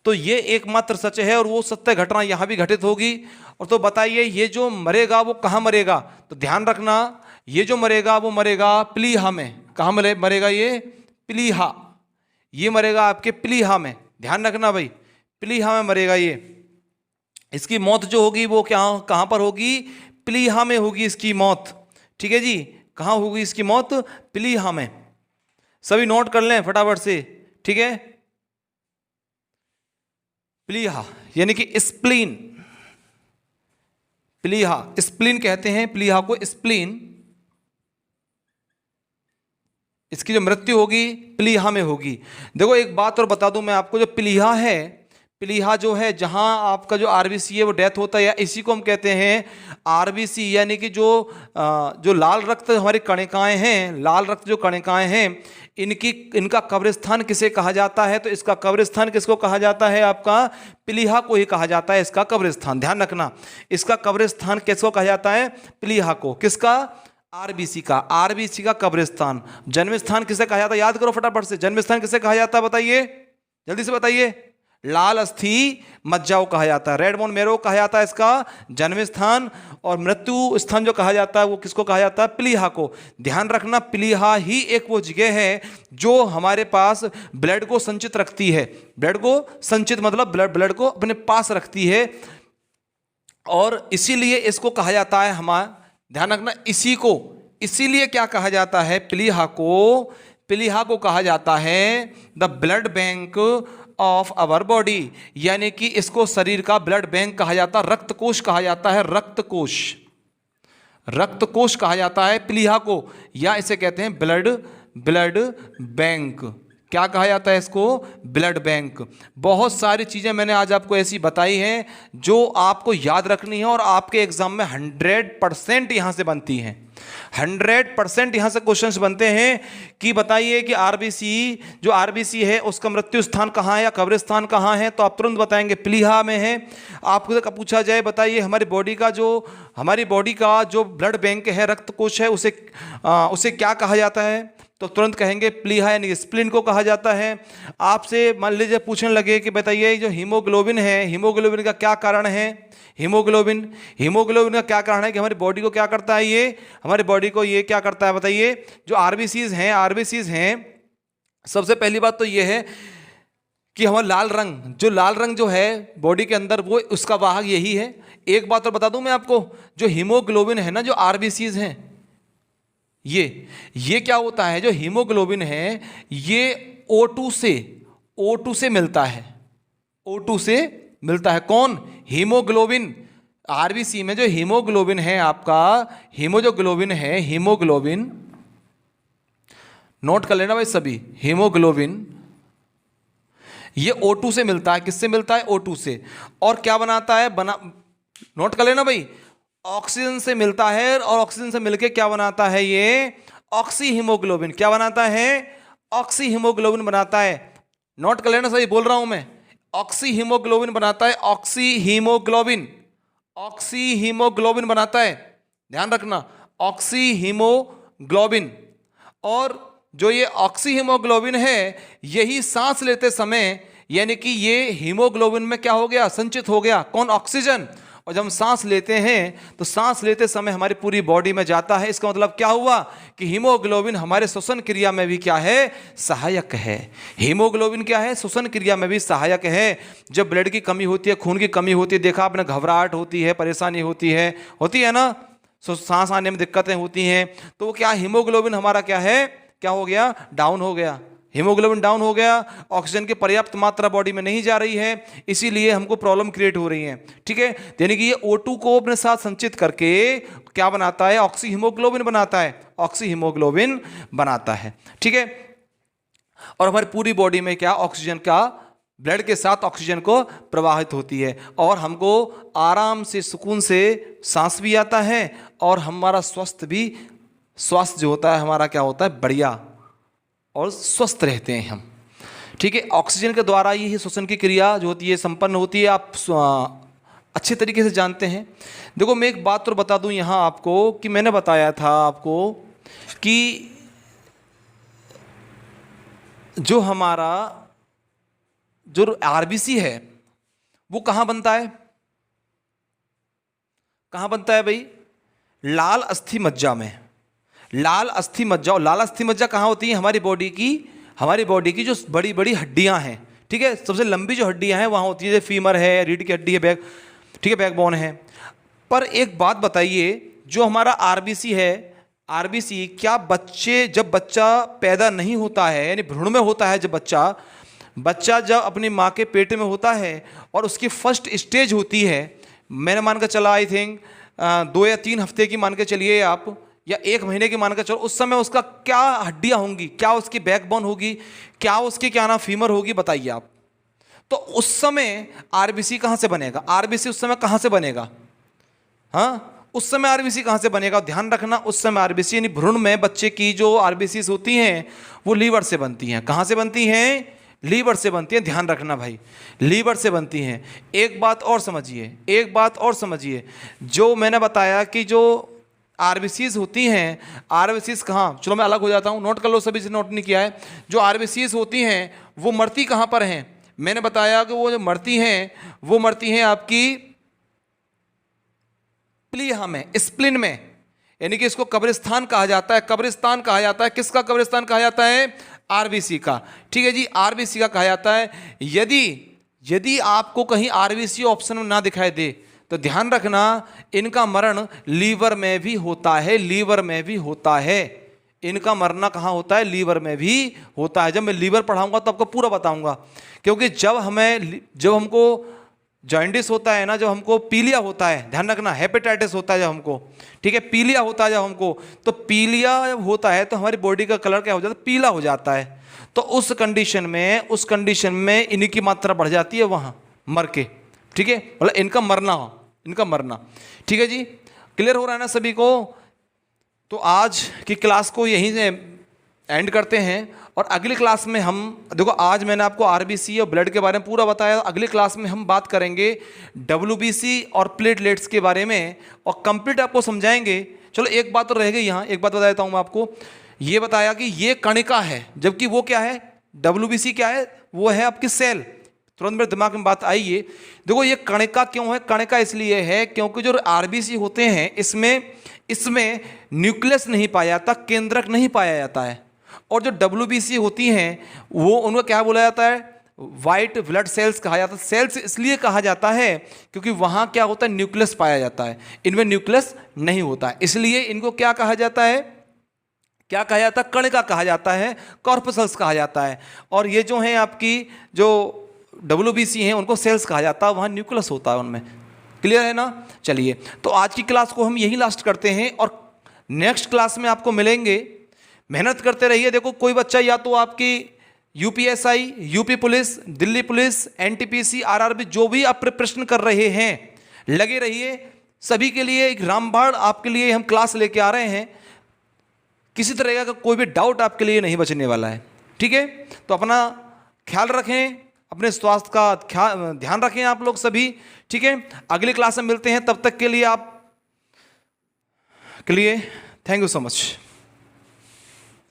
A: तो ये एकमात्र सच है और वो सत्य घटना यहाँ भी घटित होगी। और तो बताइए ये जो मरेगा वो कहाँ मरेगा, तो ध्यान रखना ये जो मरेगा वो मरेगा प्लीहा में। कहाँ मरेगा ये, प्लीहा, ये मरेगा आपके प्लीहा में। ध्यान रखना भाई, प्लीहा में मरेगा ये। इसकी मौत जो होगी वो कहाँ पर होगी, प्लीहा में होगी इसकी मौत। ठीक है जी, कहाँ होगी इसकी मौत, प्लीहा में। सभी नोट कर लें फटाफट से, ठीक है। प्लीहा यानी कि स्प्लीन, प्लीहा स्प्लीन कहते हैं प्लीहा को, स्प्लीन। इसकी जो मृत्यु होगी प्लीहा में होगी। देखो एक बात और बता दूं मैं आपको, जो प्लीहा है, प्लीहा जो है जहां आपका जो आरबीसी है वो डेथ होता है, या इसी को हम कहते हैं आरबीसी, यानी कि जो लाल रक्त हमारी कणिकाएं हैं, लाल रक्त जो कणिकाएं हैं, इनका कब्रिस्तान किसे कहा जाता है, तो इसका कब्रिस्तान किसको कहा जाता है, आपका प्लीहा को ही कहा जाता है इसका कब्रिस्तान। ध्यान रखना, इसका कब्रिस्तान किसको कहा जाता है, प्लीहा को। किसका, आरबीसी का, आरबीसी का कब्रिस्तान। जन्म स्थान किसे कहा जाता है, याद करो फटाफट से, जन्म स्थान किसे कहा जाता है बताइए, जल्दी से बताइए। लाल अस्थि मज्जा कहा जाता है, रेड बोन मैरो कहा जाता है इसका जन्म स्थान, और मृत्यु स्थान जो कहा जाता है वो किसको कहा जाता है? प्लीहा को। ध्यान रखना, प्लीहा ही एक वो जगह है जो हमारे पास ब्लड को संचित रखती है। ब्लड को संचित मतलब ब्लड को अपने पास रखती है, और इसीलिए इसको कहा जाता है हमारा, ध्यान रखना, इसीलिए क्या कहा जाता है? प्लीहा को कहा जाता है the blood bank of our body, यानी कि इसको शरीर का ब्लड बैंक कहा जाता है, रक्त कोश कहा जाता है, रक्त कोश कहा जाता है प्लीहा को, या इसे कहते हैं ब्लड बैंक। क्या कहा जाता है इसको? Blood bank. बहुत सारी चीज़ें मैंने आज आपको ऐसी बताई हैं जो आपको याद रखनी है, और आपके एग्जाम में 100% यहाँ से बनती हैं, 100% यहाँ से क्वेश्चंस बनते हैं कि बताइए कि आरबीसी है उसका मृत्यु स्थान कहाँ है या कब्रिस्तान कहाँ है, तो आप तुरंत बताएंगे प्लीहा में है। आपको पूछा जाए बताइए हमारी बॉडी का जो ब्लड बैंक है, रक्त कोश है, उसे क्या कहा जाता है, तो तुरंत कहेंगे प्लीहा, यानी स्प्लीन को कहा जाता है। आपसे मान लीजिए पूछने लगे कि बताइए जो हीमोग्लोबिन है, हीमोग्लोबिन का क्या कारण है? हीमोग्लोबिन का क्या कारण है कि हमारी बॉडी को क्या करता है? हमारी बॉडी को ये क्या करता है बताइए? जो आरबीसीज हैं, सबसे पहली बात तो ये है कि हमारा लाल रंग जो है बॉडी के अंदर, वो उसका वाहक यही है। एक बात और बता दूं मैं आपको, जो हीमोग्लोबिन है ना, जो आरबीसीज हैं, ये क्या होता है? जो हीमोग्लोबिन है ये O2 से मिलता है, O2 से मिलता है। कौन? हीमोग्लोबिन। आरबीसी में जो हीमोग्लोबिन है आपका, हीमोग्लोबिन नोट कर लेना भाई सभी, हीमोग्लोबिन ये O2 से मिलता है। किससे मिलता है? O2 से। और क्या बनाता है? नोट कर लेना भाई, ऑक्सीजन से मिलता है, और ऑक्सीजन से मिलके क्या बनाता है? ये ऑक्सी हीमोग्लोबिन। क्या बनाता है? ऑक्सी हीमोग्लोबिन बनाता है। नोट कर लेना, सही बोल रहा हूं मैं, ऑक्सी हीमोग्लोबिन बनाता है, ऑक्सी हीमोग्लोबिन बनाता है। ध्यान रखना, ऑक्सी हीमोग्लोबिन। और जो ये ऑक्सी हीमोग्लोबिन है, यही सांस लेते समय, यानी कि ये हीमोग्लोबिन में क्या हो गया? संचित हो गया। कौन? ऑक्सीजन। और जब हम सांस लेते हैं तो सांस लेते समय हमारी पूरी बॉडी में जाता है। इसका मतलब क्या हुआ कि हीमोग्लोबिन हमारे श्वसन क्रिया में भी क्या है? सहायक है। हीमोग्लोबिन क्या है? श्वसन क्रिया में भी सहायक है। जब ब्लड की कमी होती है, खून की कमी होती है, देखा आपने, घबराहट होती है, परेशानी होती है ना, सांस आने में दिक्कतें होती हैं, तो क्या हीमोग्लोबिन हमारा क्या है? क्या हो गया? डाउन हो गया। हीमोग्लोबिन डाउन हो गया, ऑक्सीजन की पर्याप्त मात्रा बॉडी में नहीं जा रही है, इसीलिए हमको प्रॉब्लम क्रिएट हो रही है। ठीक है, यानी कि ये O2 को अपने साथ संचित करके क्या बनाता है? ऑक्सी हीमोग्लोबिन बनाता है। ठीक है, और हमारी पूरी बॉडी में क्या? ऑक्सीजन का, ब्लड के साथ ऑक्सीजन को प्रवाहित होती है, और हमको आराम से, सुकून से सांस भी आता है, और हमारा स्वास्थ्य जो होता है हमारा क्या होता है? बढ़िया, और स्वस्थ रहते हैं हम। ठीक है, ऑक्सीजन के द्वारा ही श्वसन की क्रिया जो होती है संपन्न होती है, आप अच्छे तरीके से जानते हैं। देखो, मैं एक बात तो बता दूं यहाँ आपको कि मैंने बताया था आपको कि जो हमारा जो आरबीसी है वो कहाँ बनता है? कहाँ बनता है भाई? लाल अस्थि मज्जा में। लाल अस्थि मज्जा कहाँ होती है? हमारी बॉडी की जो बड़ी बड़ी हड्डियां हैं, ठीक है, सबसे लंबी जो हड्डियां हैं वहाँ होती है, जैसे फीमर है, रीढ़ की हड्डी है, ठीक है, बैकबोन है। पर एक बात बताइए, जो हमारा आरबीसी है, क्या जब बच्चा पैदा नहीं होता है, यानी भ्रूण में होता है, जब बच्चा जब अपनी माँ के पेट में होता है और उसकी फर्स्ट स्टेज होती है, मैंने मान कर चला, आई थिंक 2 या 3 हफ्ते की मान के चलिए आप, या 1 महीने की मान कर चलो, उस समय उसका क्या हड्डियां होंगी? क्या उसकी बैकबोन होगी? क्या उसकी क्या नाम फीमर होगी? बताइए आप। तो उस समय आरबीसी कहाँ से बनेगा? आरबीसी उस समय कहाँ से बनेगा? हाँ, उस समय आरबीसी कहाँ से बनेगा? ध्यान रखना, उस समय आरबीसी यानी भ्रूण में बच्चे की जो आरबीसी होती हैं वो लीवर से बनती हैं। कहाँ से बनती हैं? लीवर से बनती हैं। ध्यान रखना भाई, लीवर से बनती हैं। एक बात और समझिए, जो मैंने बताया कि जो आरबीसीज होती हैं, आरबीसीज कहाँ, चलो मैं अलग हो जाता हूँ, नोट कर लो, सभी से नोट नहीं किया है। जो आरबीसीज होती हैं वो मरती कहाँ पर हैं? मैंने बताया कि वो जो मरती हैं वो मरती हैं आपकी प्लीहा में, स्प्लिन में, यानी कि इसको कब्रिस्तान कहा जाता है। कब्रिस्तान कहा जाता है, किसका कब्रिस्तान कहा जाता है? आरबीसी का। ठीक है जी, आरबीसी का कहा जाता है। यदि आपको कहीं आरबीसी ऑप्शन में ना दिखाई दे तो ध्यान रखना, इनका मरण लीवर में भी होता है, लीवर में भी होता है। इनका मरना कहाँ होता है? लीवर में भी होता है। जब मैं लीवर पढ़ाऊंगा तो आपको पूरा बताऊंगा, क्योंकि जब हमको जॉइंडिस होता है ना, जब हमको पीलिया होता है, ध्यान रखना, हेपेटाइटिस होता है जब हमको, ठीक है, पीलिया होता है जब हमको, तो पीलिया जब होता है तो हमारी बॉडी का कलर क्या हो जाता है? पीला हो जाता है। तो उस कंडीशन में इन्हीं की मात्रा बढ़ जाती है वहाँ मर के, ठीक है, मतलब इनका मरना। ठीक है जी, क्लियर हो रहा है ना सभी को? तो आज की क्लास को यहीं से एंड करते हैं, और अगली क्लास में हम देखो, आज मैंने आपको आरबीसी और ब्लड के बारे में पूरा बताया। अगली क्लास में हम बात करेंगे डब्ल्यूबीसी और प्लेटलेट्स के बारे में, और कंप्लीट आपको समझाएंगे। चलो एक बात तो रह गई यहाँ, एक बात बता देता हूँ मैं आपको। ये बताया कि ये कणिका है, जबकि वो क्या है? डब्ल्यूबीसी क्या है? वो है आपकी सेल। तुरंत मेरे दिमाग में बात आई है। देखो ये कणिका क्यों है? कणिका इसलिए है क्योंकि जो आरबीसी होते हैं इसमें न्यूक्लियस नहीं पाया जाता, केंद्रक नहीं पाया जाता है। और जो डब्ल्यूबीसी होती हैं वो, उनको क्या बोला जाता है? वाइट ब्लड सेल्स कहा जाता है। सेल्स इसलिए कहा जाता है क्योंकि वहाँ क्या होता है? न्यूक्लियस पाया जाता है। इनमें न्यूक्लियस नहीं होता है, इसलिए इनको क्या कहा जाता है? क्या कहा जाता है? कणिका कहा जाता है, कॉर्पसल्स कहा जाता है। और ये जो हैं आपकी जो डब्ल्यूबीसी हैं उनको सेल्स कहा जाता है, वहाँ न्यूक्लियस होता है उनमें। क्लियर है ना? चलिए, तो आज की क्लास को हम यही लास्ट करते हैं, और नेक्स्ट क्लास में आपको मिलेंगे। मेहनत करते रहिए। देखो कोई बच्चा या तो आपकी UPSI, UP police, Delhi police, NTPC, RRB, जो भी आप प्रिपरेशन कर रहे हैं, लगे रहिए। सभी के लिए एक रामबाण आपके लिए हम क्लास लेके आ रहे हैं। किसी तरह का कोई भी डाउट आपके लिए नहीं बचने वाला है, ठीक है? तो अपना ख्याल रखें, अपने स्वास्थ्य का ध्यान रखें आप लोग सभी, ठीक है? अगली क्लास में मिलते हैं, तब तक के लिए थैंक यू सो मच।